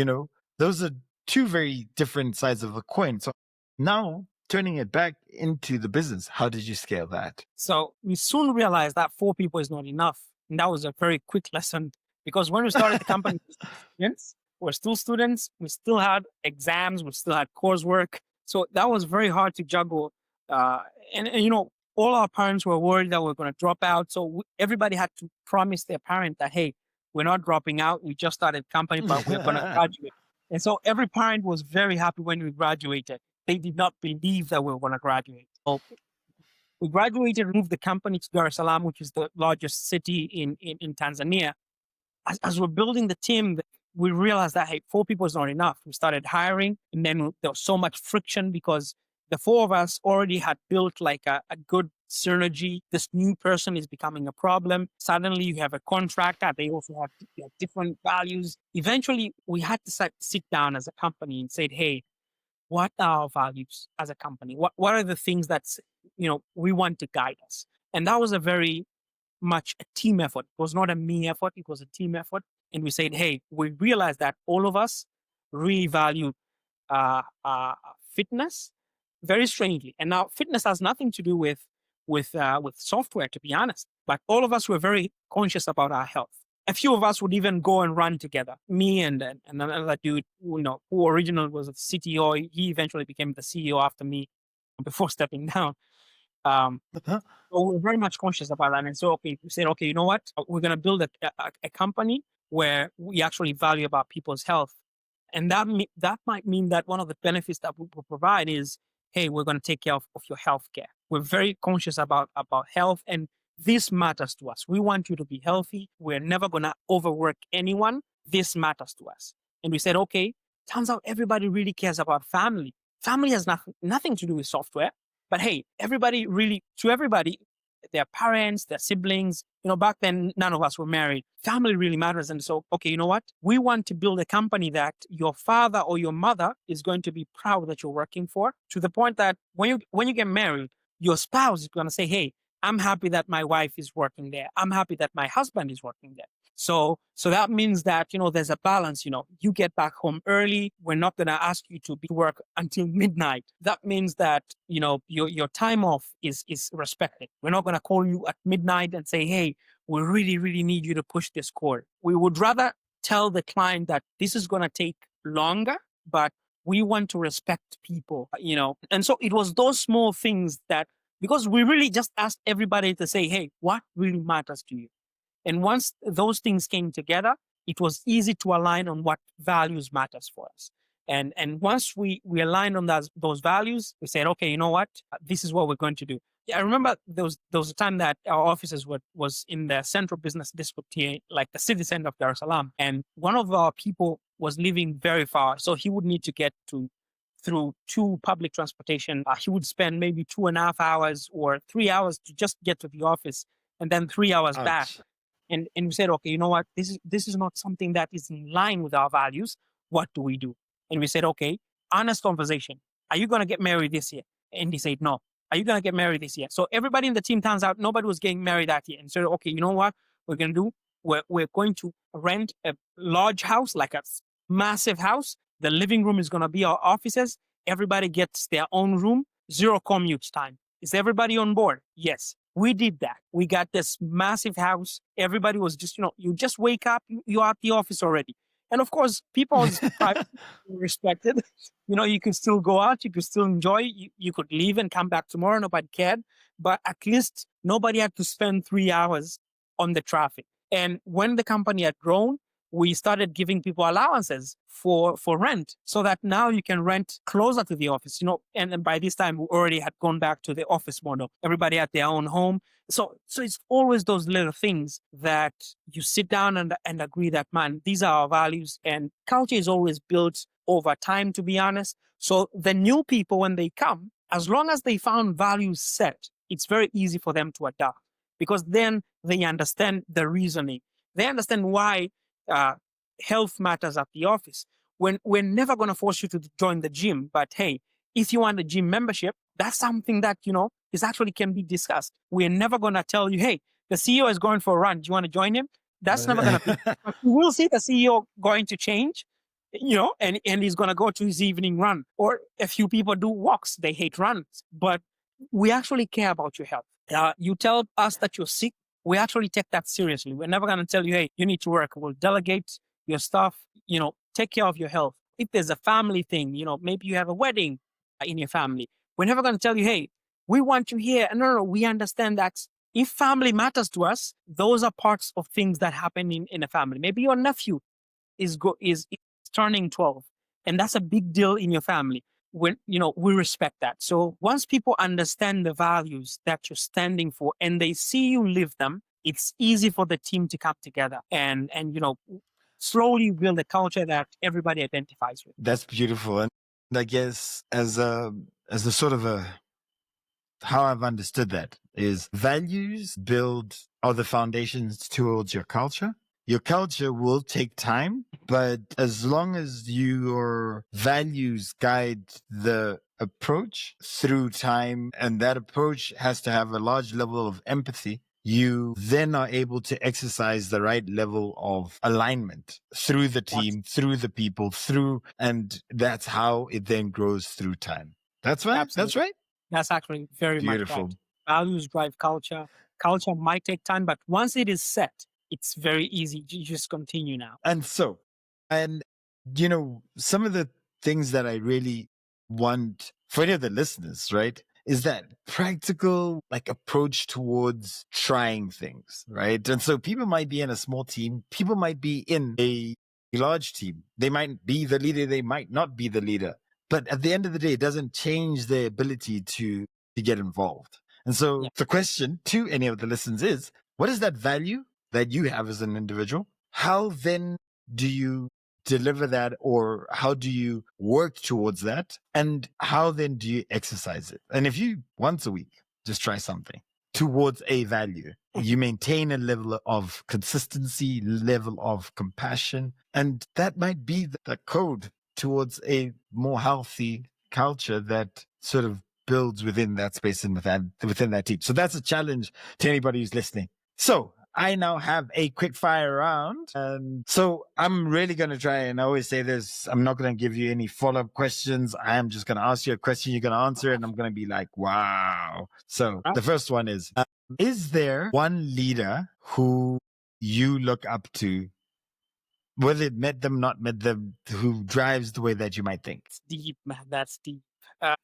those are two very different sides of a coin. So now turning it back into the business, how did you scale that? So we soon realized that 4 people is not enough. And that was a very quick lesson, because when we started the company, we're still students. We still had exams. We still had coursework. So that was very hard to juggle. And all our parents were worried that we're going to drop out. So everybody had to promise their parent that, hey, we're not dropping out. We just started the company, but we're going to graduate. And so every parent was very happy when we graduated. They did not believe that we were going to graduate. So we graduated, moved the company to Dar es Salaam, which is the largest city in Tanzania. As we're building the team, we realized that, hey, 4 people is not enough. We started hiring, and then there was so much friction because the 4 of us already had built like a good synergy. This new person is becoming a problem. Suddenly you have a contractor. They also have different values. Eventually, we had to sit down as a company and say, hey, what are our values as a company? What are the things that, we want to guide us? And that was a very much a team effort. It was not a me effort. It was a team effort. And we said, hey, we realized that all of us really value fitness very strangely. And now fitness has nothing to do with software, to be honest. But all of us were very conscious about our health. A few of us would even go and run together. Me and another dude, who originally was a CTO. He eventually became the CEO after me, before stepping down. So we're very much conscious about that. And so, we said, okay, you know what? We're going to build a company where we actually value about people's health. And that might mean that one of the benefits that we will provide is, hey, we're going to take care of your health care. We're very conscious about health, and this matters to us. We want you to be healthy. We're never going to overwork anyone. This matters to us. And we said, okay, turns out everybody really cares about family. Family has nothing to do with software. But hey, everybody, their parents, their siblings, back then, none of us were married. Family really matters. And so, okay, you know what? We want to build a company that your father or your mother is going to be proud that you're working for, to the point that when you get married, your spouse is going to say, hey, I'm happy that my wife is working there. I'm happy that my husband is working there. So that means that, there's a balance. You get back home early. We're not going to ask you to work until midnight. That means that, your time off is respected. We're not going to call you at midnight and say, hey, we really, really need you to push this core. We would rather tell the client that this is going to take longer, but we want to respect people, And so it was those small things that, because we really just asked everybody to say, hey, what really matters to you? And once those things came together, it was easy to align on what values matters for us. And once we aligned on those values, we said, okay, you know what? This is what we're going to do. Yeah, I remember there was a time that our offices was in the central business district here, like the city center of Dar es Salaam. And one of our people was living very far. So he would need to get through 2 public transportation. He would spend maybe 2.5 hours or 3 hours to just get to the office, and then 3 hours back. And we said, okay, you know what? This is not something that is in line with our values. What do we do? And we said, okay, honest conversation. Are you going to get married this year? And he said, no. Are you going to get married this year? So everybody in the team, turns out nobody was getting married that year. And so, okay, you know what we're going to do? We're going to rent a large house, like a massive house. The living room is going to be our offices. Everybody gets their own room, 0 commute time. Is everybody on board? Yes. We did that. We got this massive house. Everybody was just, you just wake up, you're at the office already. And of course, people's privacy is respected. You can still go out, you could still enjoy, you could leave and come back tomorrow, nobody cared. But at least nobody had to spend 3 hours on the traffic. And when the company had grown, we started giving people allowances for rent, so that now you can rent closer to the office, and then by this time we already had gone back to the office model. Everybody had their own home. So it's always those little things that you sit down and agree that, man, these are our values, and culture is always built over time, to be honest. So the new people, when they come, as long as they found values set, it's very easy for them to adapt, because then they understand the reasoning. They understand why health matters at the office. We're never going to force you to join the gym, but hey, if you want a gym membership, that's something that, is actually can be discussed. We're never going to tell you, hey, the CEO is going for a run. Do you want to join him? That's never going to be. You will see the CEO going to change, and he's going to go to his evening run. Or a few people do walks. They hate runs, but we actually care about your health. You tell us that you're sick, we actually take that seriously. We're never going to tell you, hey, you need to work. We'll delegate your stuff, take care of your health. If there's a family thing, maybe you have a wedding in your family, we're never going to tell you, hey, we want you here. No, we understand that if family matters to us, those are parts of things that happen in a family. Maybe your nephew is turning 12, and that's a big deal in your family. When we respect that. So once people understand the values that you're standing for and they see you live them, it's easy for the team to come together and slowly build a culture that everybody identifies with. That's beautiful. And I guess as a sort of how I've understood that is values are the foundations towards your culture. Your culture will take time, but as long as your values guide the approach through time, and that approach has to have a large level of empathy, you then are able to exercise the right level of alignment through the team, through the people, and that's how it then grows through time. That's right. Absolutely. That's right. That's actually very Beautiful. much right. Values drive culture. Culture might take time, but once it is set, it's very easy. You just continue now. And some of the things that I really want for any of the listeners, right, is that practical approach towards trying things, right? And so people might be in a small team, people might be in a large team. They might be the leader, they might not be the leader. But at the end of the day, it doesn't change their ability to get involved. And so the question to any of the listeners is, what is that value that you have as an individual? How then do you deliver that, or how do you work towards that? And how then do you exercise it? And if you once a week just try something towards a value, you maintain a level of consistency, level of compassion, and that might be the code towards a more healthy culture that sort of builds within that space and within that team. So that's a challenge to anybody who's listening. So I now have a quick fire round. And so I'm really going to try, and I always say this, I'm not going to give you any follow-up questions. I am just going to ask you a question. You're going to answer it, and I'm going to be like, wow. So the first one is there one leader who you look up to, whether it met them, not met them, who drives the way that you might think? It's deep, man. That's deep.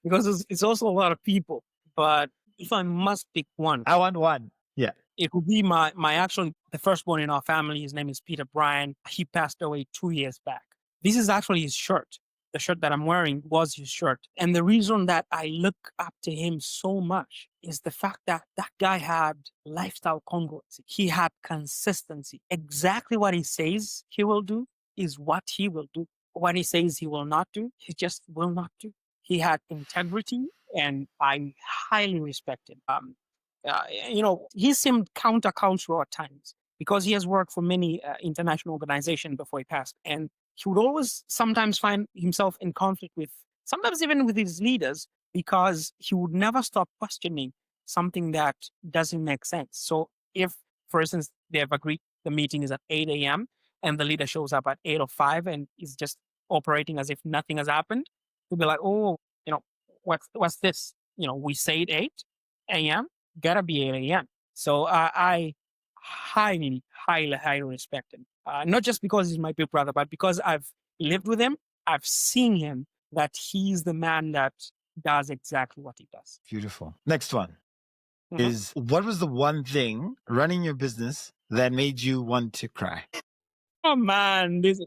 Because it's also a lot of people. But if I must pick one, I want one. Yeah. It would be my actually the firstborn in our family. His name is Peter Bryan. He passed away 2 years back. This is actually his shirt. The shirt that I'm wearing was his shirt. And the reason that I look up to him so much is the fact that that guy had lifestyle congruency. He had consistency. Exactly what he says he will do is what he will do. What he says he will not do, he just will not do. He had integrity, and I highly respect him. He seemed countercultural at times because he has worked for many international organizations before he passed. And he would always sometimes find himself in conflict with, sometimes even with his leaders, because he would never stop questioning something that doesn't make sense. So if, for instance, they have agreed the meeting is at 8 a.m. and the leader shows up at 8:05 and is just operating as if nothing has happened, he'll be like, oh, what's this? We say 8 a.m., gotta be 8 a.m. So I highly, highly, highly respect him. Not just because he's my big brother, but because I've lived with him, I've seen him, that he's the man that does exactly what he does. Beautiful. Next one Mhm. is, what was the one thing running your business that made you want to cry? Oh man, this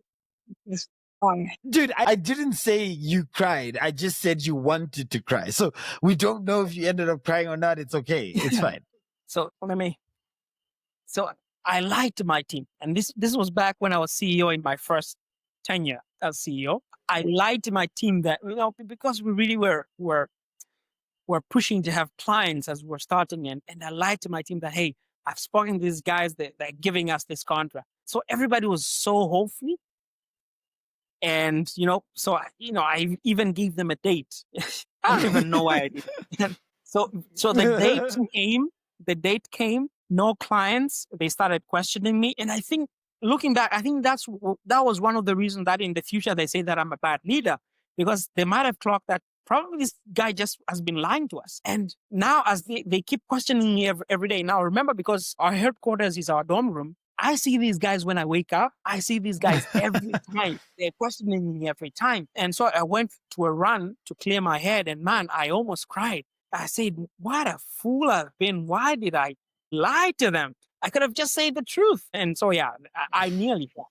Dude, I didn't say you cried. I just said you wanted to cry. So we don't know if you ended up crying or not. It's okay. It's fine. So I lied to my team. And this was back when I was CEO in my first tenure as CEO. I lied to my team that, because we really were pushing to have clients as we're starting, and I lied to my team that, hey, I've spoken to these guys, they're giving us this contract. So everybody was so hopeful. And, so, I even gave them a date. I don't even know why I did it. So the date came, no clients. They started questioning me. And I think, looking back, I think that was one of the reasons that in the future they say that I'm a bad leader, because they might have clocked that probably this guy just has been lying to us. And now as they keep questioning me every day. Now, remember, because our headquarters is our dorm room, I see these guys when I wake up. I see these guys every time. They're questioning me every time. And so I went to a run to clear my head, and man, I almost cried. I said, what a fool I've been. Why did I lie to them? I could have just said the truth. And so, yeah, I nearly cried.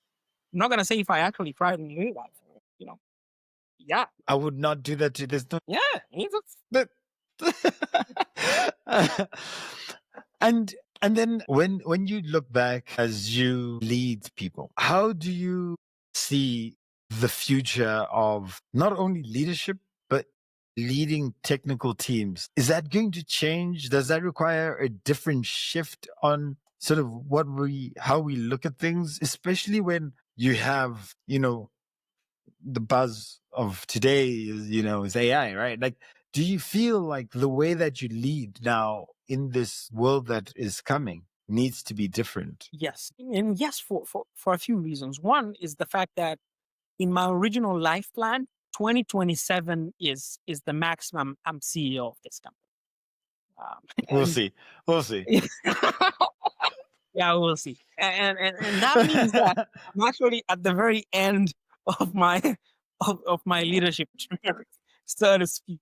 I'm not going to say if I actually cried in real life, Yeah. I would not do that to this. Yeah. And then when you look back as you lead people, how do you see the future of not only leadership, but leading technical teams? Is that going to change? Does that require a different shift on sort of how we look at things, especially when you have, the buzz of today is AI, right? Like, do you feel like the way that you lead now in this world that is coming needs to be different? Yes. And yes, for a few reasons. One is the fact that in my original life plan, 2027 is the maximum I'm CEO of this company. We'll see. Yeah, we'll see. And that means that I'm actually at the very end of my of my leadership journey, so to speak.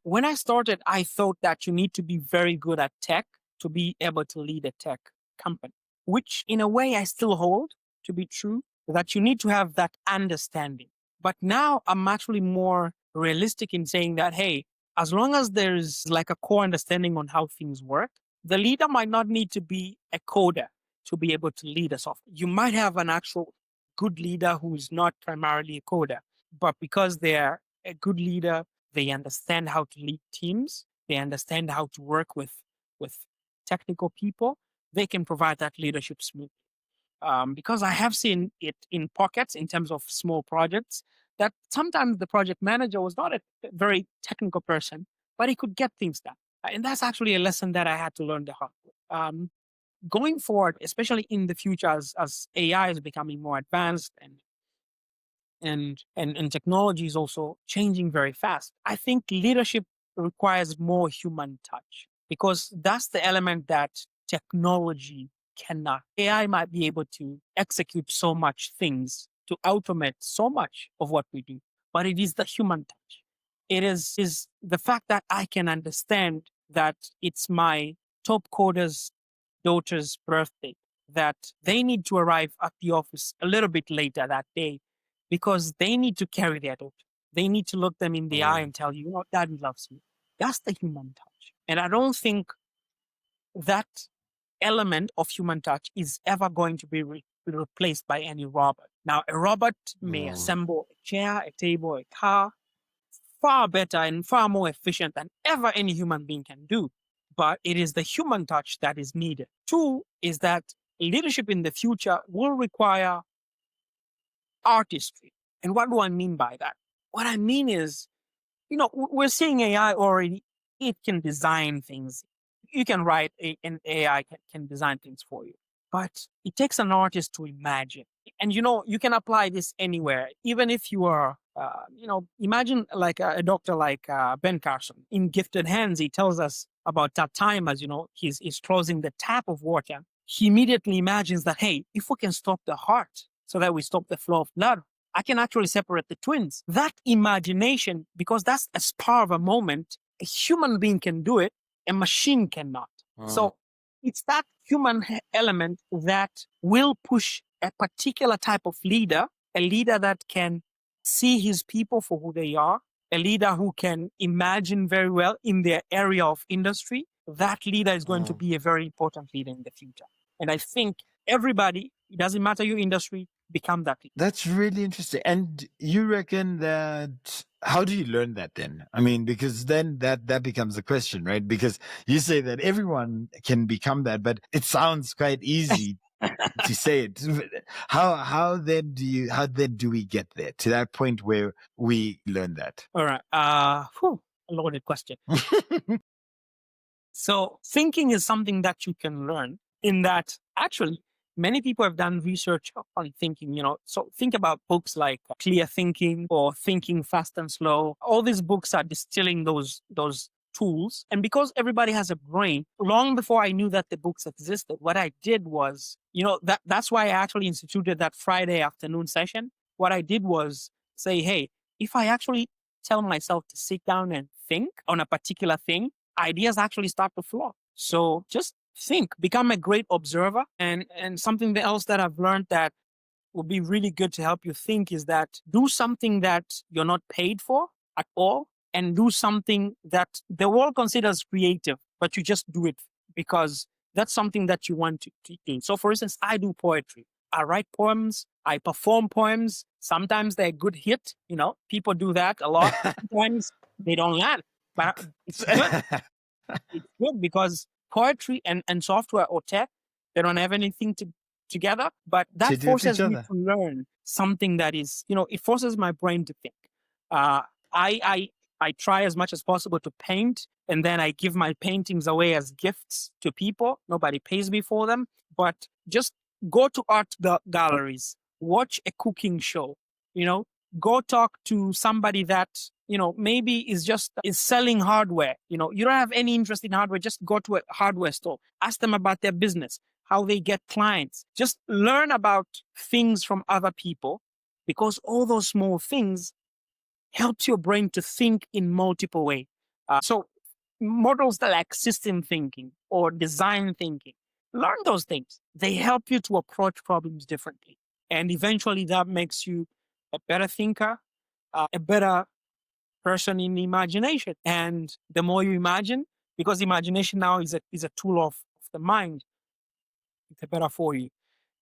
When I started, I thought that you need to be very good at tech to be able to lead a tech company, which in a way I still hold to be true, that you need to have that understanding. But now I'm actually more realistic in saying that, hey, as long as there's like a core understanding on how things work, the leader might not need to be a coder to be able to lead a software. You might have an actual good leader who's not primarily a coder, but because they're a good leader, they understand how to lead teams, they understand how to work with technical people, they can provide that leadership smoothly. Because I have seen it in pockets in terms of small projects, that sometimes the project manager was not a very technical person, but he could get things done. And that's actually a lesson that I had to learn the hard way. Going forward, especially in the future, as AI is becoming more advanced and technology is also changing very fast, I think leadership requires more human touch, because that's the element that technology cannot. AI might be able to execute so much things, to automate so much of what we do, but it is the human touch. It is the fact that I can understand that it's my top coder's daughter's birthday, that they need to arrive at the office a little bit later that day because they need to carry their daughter. They need to look them in the eye and tell you, Daddy loves you. That's the human touch. And I don't think that element of human touch is ever going to be replaced by any robot. Now, a robot may assemble a chair, a table, a car far better and far more efficient than ever any human being can do. But it is the human touch that is needed. Two is that leadership in the future will require artistry. And what do I mean by that? What I mean is, we're seeing AI already. It can design things. You can write, and AI can design things for you. But it takes an artist to imagine. And, you can apply this anywhere, even if you are, imagine like a doctor like Ben Carson. In Gifted Hands, he tells us about that time as, he's closing the tap of water. He immediately imagines that, hey, if we can stop the heart so that we stop the flow of blood, I can actually separate the twins. That imagination, because that's a spur of a moment, a human being can do it, a machine cannot. So it's that human element that will push a particular type of leader, a leader that can see his people for who they are, a leader who can imagine very well in their area of industry. That leader is going to be a very important leader in the future. And I think everybody, it doesn't matter your industry, become that leader. That's really interesting. And you reckon that, how do you learn that then? I mean, because then that becomes the question, right? Because you say that everyone can become that, but it sounds quite easy to say it. How then do we get there to that point where we learn that? All right. A loaded question. So thinking is something that you can learn, in that actually many people have done research on thinking, so think about books like Clear Thinking or Thinking Fast and Slow. All these books are distilling those tools. And because everybody has a brain, long before I knew that the books existed, what I did was, that's why I actually instituted that Friday afternoon session. What I did was say, hey, if I actually tell myself to sit down and think on a particular thing, ideas actually start to flow. So just think, become a great observer. And something else that I've learned that would be really good to help you think is that do something that you're not paid for at all, and do something that the world considers creative, but you just do it because that's something that you want to do. So for instance, I do poetry. I write poems. I perform poems. Sometimes they're a good hit. People do that a lot. Sometimes they don't land. But it's good. It's good because poetry and software or tech, they don't have anything together, but that forces me to learn something that is, it forces my brain to think. I try as much as possible to paint, and then I give my paintings away as gifts to people. Nobody pays me for them, but just go to art galleries, watch a cooking show, go talk to somebody that, maybe is selling hardware. You don't have any interest in hardware. Just go to a hardware store, ask them about their business, how they get clients. Just learn about things from other people, because all those small things helps your brain to think in multiple ways. So models that like system thinking or design thinking, learn those things. They help you to approach problems differently. And eventually that makes you a better thinker, a better person in imagination. And the more you imagine, because imagination now is a tool of the mind, it's better for you.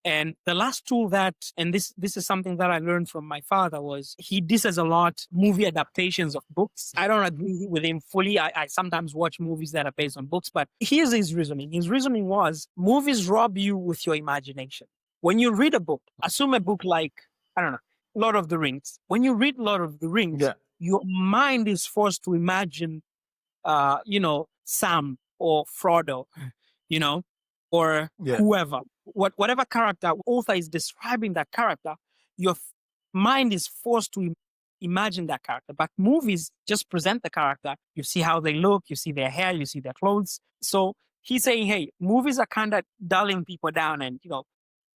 And the last tool and this is something that I learned from my father, was he disses a lot movie adaptations of books. I don't agree with him fully. I sometimes watch movies that are based on books, but here's his reasoning. His reasoning was movies rob you with your imagination. When you read a book, assume a book like, I don't know, Lord of the Rings. When you read Lord of the Rings, your mind is forced to imagine, Sam or Frodo, or whoever. Whatever character author is describing that character, your mind is forced to imagine that character. But movies just present the character. You see how they look, you see their hair, you see their clothes. So he's saying, hey, movies are kind of dulling people down. And,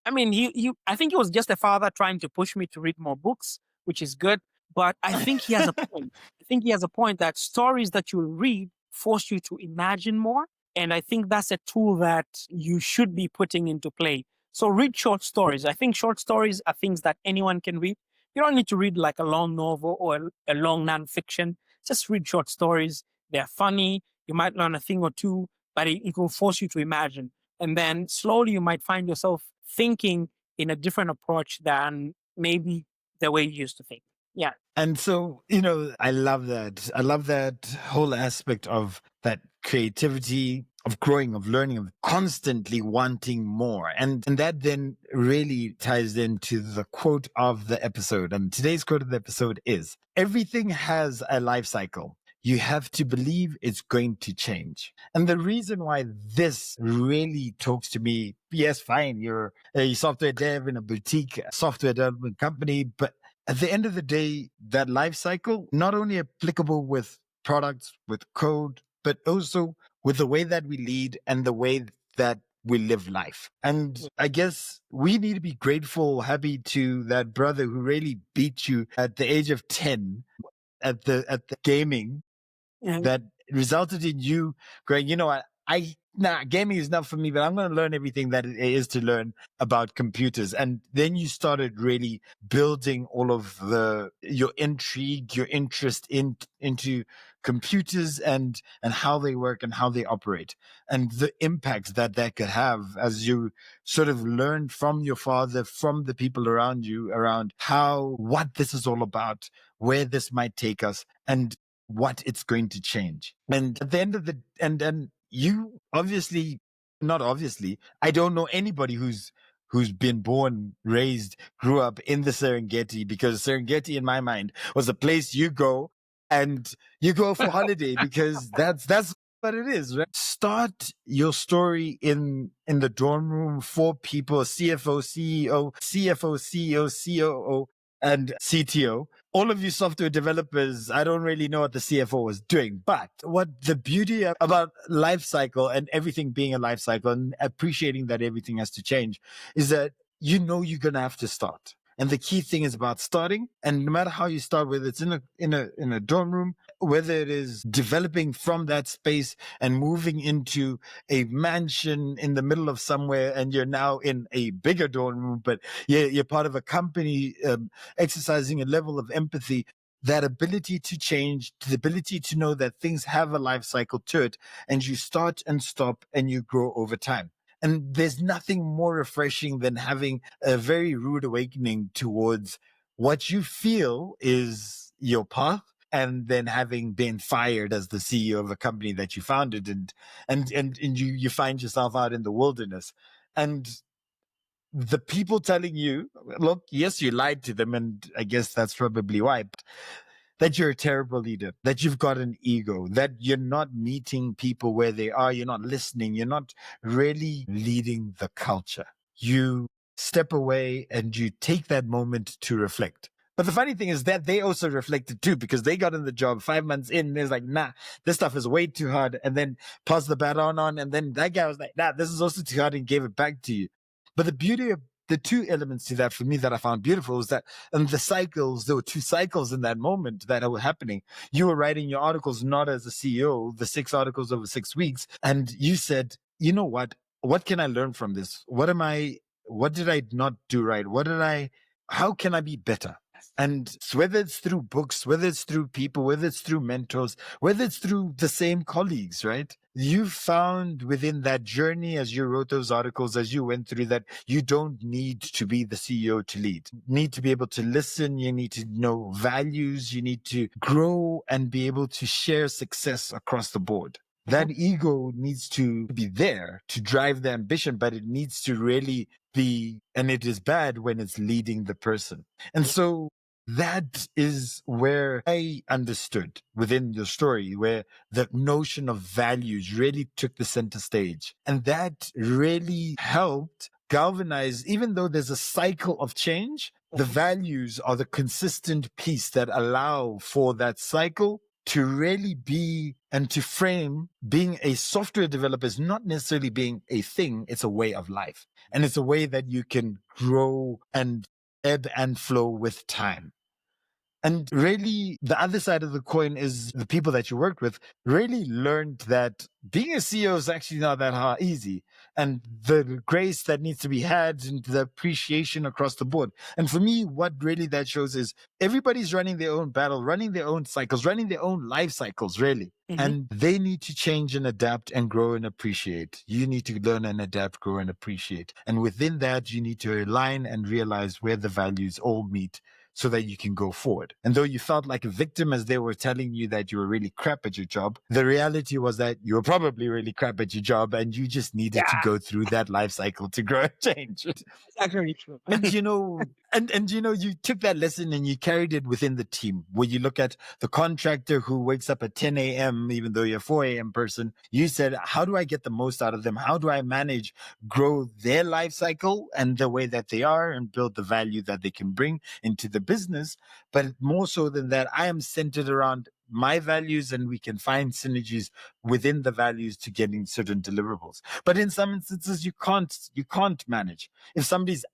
I think he was just a father trying to push me to read more books, which is good. But I think he has a point. I think he has a point that stories that you read force you to imagine more. And I think that's a tool that you should be putting into play. So read short stories. I think short stories are things that anyone can read. You don't need to read like a long novel or a long nonfiction. Just read short stories. They're funny. You might learn a thing or two, but it will force you to imagine. And then slowly you might find yourself thinking in a different approach than maybe the way you used to think. Yeah. And so, I love that. I love that whole aspect of that creativity of growing, of learning, of constantly wanting more. And that then really ties into the quote of the episode. And today's quote of the episode is, everything has a life cycle. You have to believe it's going to change. And the reason why this really talks to me, yes, fine, you're a software dev in a boutique software development company, but at the end of the day, that life cycle, not only applicable with products, with code, but also with the way that we lead and the way that we live life. And I guess we need to be grateful, happy to that brother who really beat you at the age of 10 at the gaming that resulted in you going, you know what, gaming is not for me, but I'm going to learn everything that it is to learn about computers. And then you started really building all of your intrigue, your interest into computers and how they work and how they operate, and the impacts that could have as you sort of learned from your father, from the people around you, around what this is all about, where this might take us, and what it's going to change. And at the end of and you obviously, not obviously, I don't know anybody who's been born, raised, grew up in the Serengeti, because Serengeti in my mind was a place you go and you go for holiday because that's what it is, right? Start your story in the dorm room, 4 people, CFO, CEO, CFO, CEO, COO, and CTO. All of you software developers, I don't really know what the CFO was doing, but what the beauty about life cycle and everything being a life cycle and appreciating that everything has to change is that you're going to have to start. And the key thing is about starting. And no matter how you start, whether it's in a dorm room, whether it is developing from that space and moving into a mansion in the middle of somewhere, and you're now in a bigger dorm room, but you're part of a company, exercising a level of empathy, that ability to change, the ability to know that things have a life cycle to it, and you start and stop and you grow over time. And there's nothing more refreshing than having a very rude awakening towards what you feel is your path, and then having been fired as the CEO of a company that you founded, and you find yourself out in the wilderness. And the people telling you, look, yes, you lied to them, and I guess that's probably why, but that you're a terrible leader, that you've got an ego, that you're not meeting people where they are, you're not listening, you're not really leading the culture. You step away and you take that moment to reflect. But the funny thing is that they also reflected too, because they got in the job 5 months in, and they're like, nah, this stuff is way too hard, and then passed the baton on, and then that guy was like, nah, this is also too hard, and gave it back to you. But the beauty of the 2 elements to that for me that I found beautiful is that, and the cycles, there were 2 cycles in that moment that were happening. You were writing your articles not as a CEO, the 6 articles over 6 weeks, and you said, you know what can I learn from this? What did I not do right? How can I be better? And whether it's through books, whether it's through people, whether it's through mentors, whether it's through the same colleagues, right? You found within that journey, as you wrote those articles, as you went through that, you don't need to be the CEO to lead. You need to be able to listen. You need to know values. You need to grow and be able to share success across the board. That ego needs to be there to drive the ambition, but it needs to really be, and it is bad when it's leading the person. And so that is where I understood within your story, where the notion of values really took the center stage. And that really helped galvanize, even though there's a cycle of change, the values are the consistent piece that allow for that cycle to really be and to frame being a software developer is not necessarily being a thing, it's a way of life. And it's a way that you can grow and ebb and flow with time. And really, the other side of the coin is the people that you worked with really learned that being a CEO is actually not that easy. And the grace that needs to be had and the appreciation across the board. And for me, what really that shows is everybody's running their own battle, running their own cycles, running their own life cycles, really. And they need to change and adapt and grow and appreciate. You need to learn and adapt, grow and appreciate. And within that, you need to align and realize where the values all meet so that you can go forward. And though you felt like a victim as they were telling you that you were really crap at your job, the reality was that you were probably really crap at your job and you just needed to Yeah, go through that life cycle to grow and change. it's actually true. And you took that lesson and you carried it within the team. Where you look at the contractor who wakes up at 10 a.m., even though you're a 4 a.m. person, you said, how do I get the most out of them? How do I manage, grow their life cycle and the way that they are and build the value that they can bring into the business? But more so than that, I am centered around my values and we can find synergies within the values to getting certain deliverables. But in some instances, you can't manage. If somebody's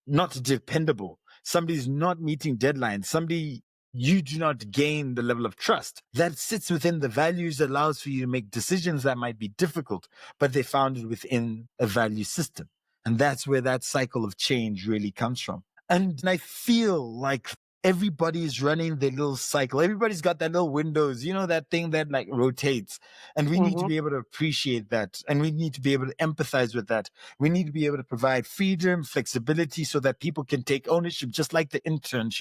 not dependable, somebody's not meeting deadlines, somebody you do not gain the level of trust that sits within the values, allows for you to make decisions that might be difficult, but they founded within a value system. And that's where that cycle of change really comes from. And I feel like everybody is running their little cycle. Everybody's got that little windows, that thing that like rotates. And we need to be able to appreciate that. And we need to be able to empathize with that. We need to be able to provide freedom, flexibility so that people can take ownership, just like the intern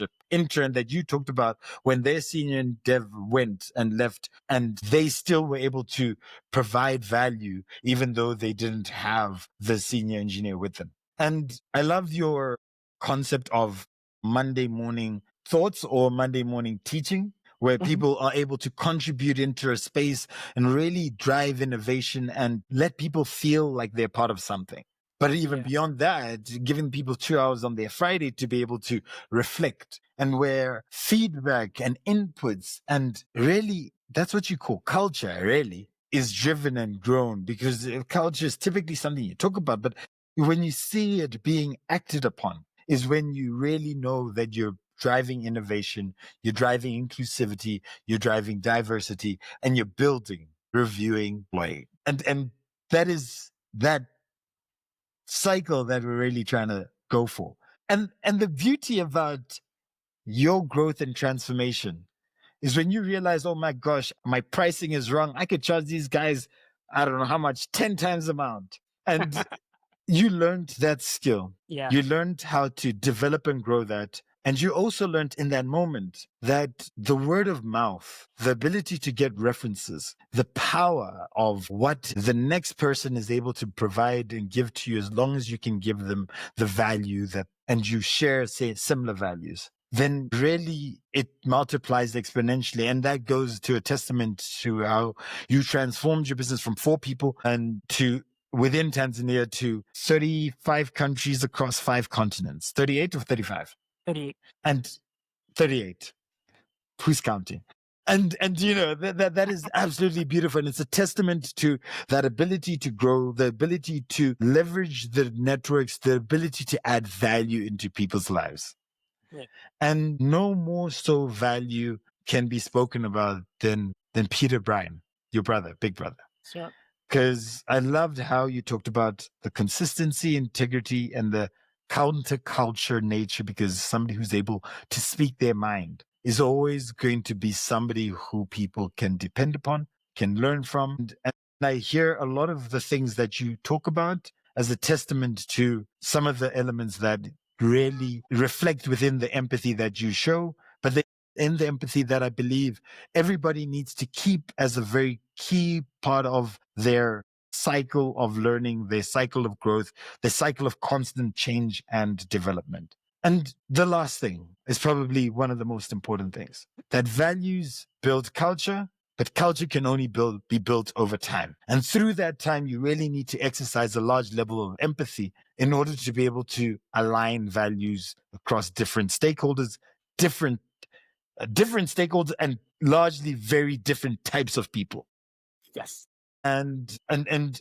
that you talked about when their senior dev went and left and they still were able to provide value, even though they didn't have the senior engineer with them. And I love your concept of Monday morning thoughts or Monday morning teaching, where people are able to contribute into a space and really drive innovation and let people feel like they're part of something. But even beyond that, giving people 2 hours on their Friday to be able to reflect and where feedback and inputs and really that's what you call culture really is driven and grown, because culture is typically something you talk about, but when you see it being acted upon is when you really know that you're driving innovation, you're driving inclusivity, you're driving diversity, and you're building, reviewing, play. And that is that cycle that we're really trying to go for. And the beauty about your growth and transformation is when you realize, oh my gosh, my pricing is wrong. I could charge these guys, I don't know how much, 10 times the amount. And you learned that skill. Yeah. You learned how to develop and grow that. And you also learned in that moment that the word of mouth, the ability to get references, the power of what the next person is able to provide and give to you, as long as you can give them the value that, and you share, say, similar values, then really it multiplies exponentially. And that goes to a testament to how you transformed your business from 4 people and to within Tanzania to 35 countries across 5 continents. 38 or 35? 38. And 38. Who's counting? And that is absolutely beautiful. And it's a testament to that ability to grow, the ability to leverage the networks, the ability to add value into people's lives. Yeah. And no more so value can be spoken about than Peter Bryan, your brother, big brother. Sure. Because I loved how you talked about the consistency, integrity, and the counterculture nature, because somebody who's able to speak their mind is always going to be somebody who people can depend upon, can learn from. And I hear a lot of the things that you talk about as a testament to some of the elements that really reflect within the empathy that you show, but in the empathy that I believe everybody needs to keep as a very key part of their cycle of learning, their cycle of growth, their cycle of constant change and development. And the last thing is probably one of the most important things, that values build culture, but culture can only be built over time. And through that time, you really need to exercise a large level of empathy in order to be able to align values across different stakeholders, different stakeholders, and largely very different types of people. Yes. And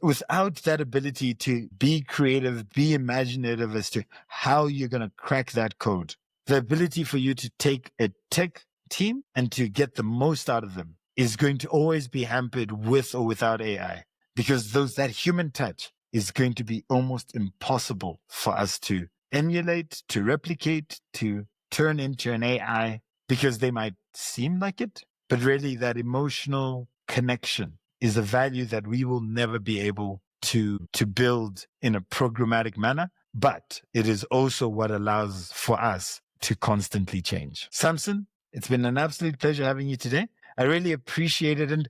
without that ability to be creative, be imaginative as to how you're going to crack that code, the ability for you to take a tech team and to get the most out of them is going to always be hampered with or without AI, because that human touch is going to be almost impossible for us to emulate, to replicate, to turn into an AI, because they might seem like it, but really that emotional connection is a value that we will never be able to build in a programmatic manner. But it is also what allows for us to constantly change. Samson, it's been an absolute pleasure having you today. I really appreciate it. And,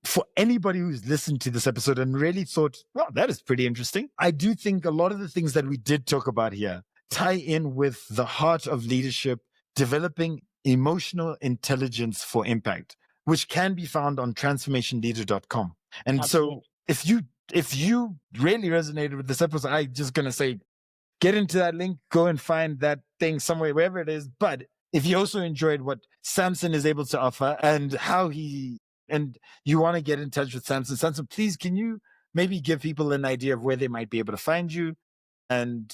for anybody who's listened to this episode and really thought, well, that is pretty interesting, I do think a lot of the things that we did talk about here tie in with the heart of leadership, developing emotional intelligence for impact, which can be found on transformationleader.com. And Absolutely. so if you really resonated with this episode, I'm just going to say, get into that link, go and find that thing somewhere, wherever it is. But if you also enjoyed what Samson is able to offer and and you want to get in touch with Samson, please, can you maybe give people an idea of where they might be able to find you, and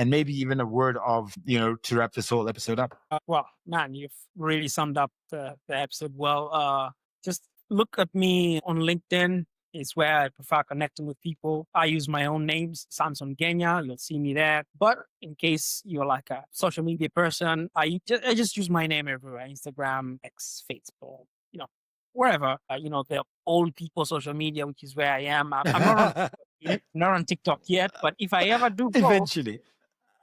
maybe even a word of, to wrap this whole episode up? Well, man, you've really summed up the episode well. Just look at me on LinkedIn. It's where I prefer connecting with people. I use my own names, Samson Genya. You'll see me there. But in case you're like a social media person, I just use my name everywhere: Instagram, X, Facebook, wherever. The old people social media, which is where I am. I'm not on TikTok yet, but if I ever do go, Eventually.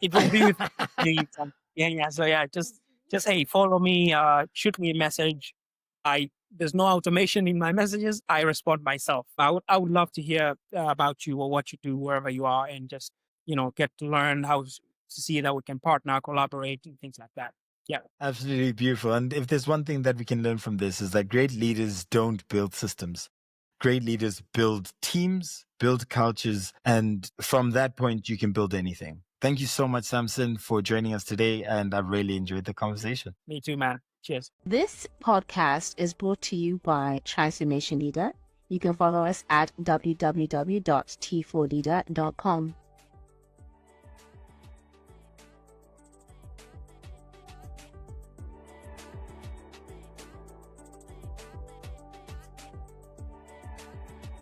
it will be with me. Yeah. So yeah, just hey, follow me. Shoot me a message. There's no automation in my messages. I respond myself. I would love to hear about you or what you do wherever you are, and just get to learn how to see that we can partner, collaborate, and things like that. Yeah, Absolutely beautiful. And if there's one thing that we can learn from this, is that great leaders don't build systems. Great leaders build teams, build cultures, and from that point, you can build anything. Thank you so much, Samson, for joining us today, and I've really enjoyed the conversation. Me too, man. Cheers. This podcast is brought to you by Transformation Leader. You can follow us at www.t4leader.com.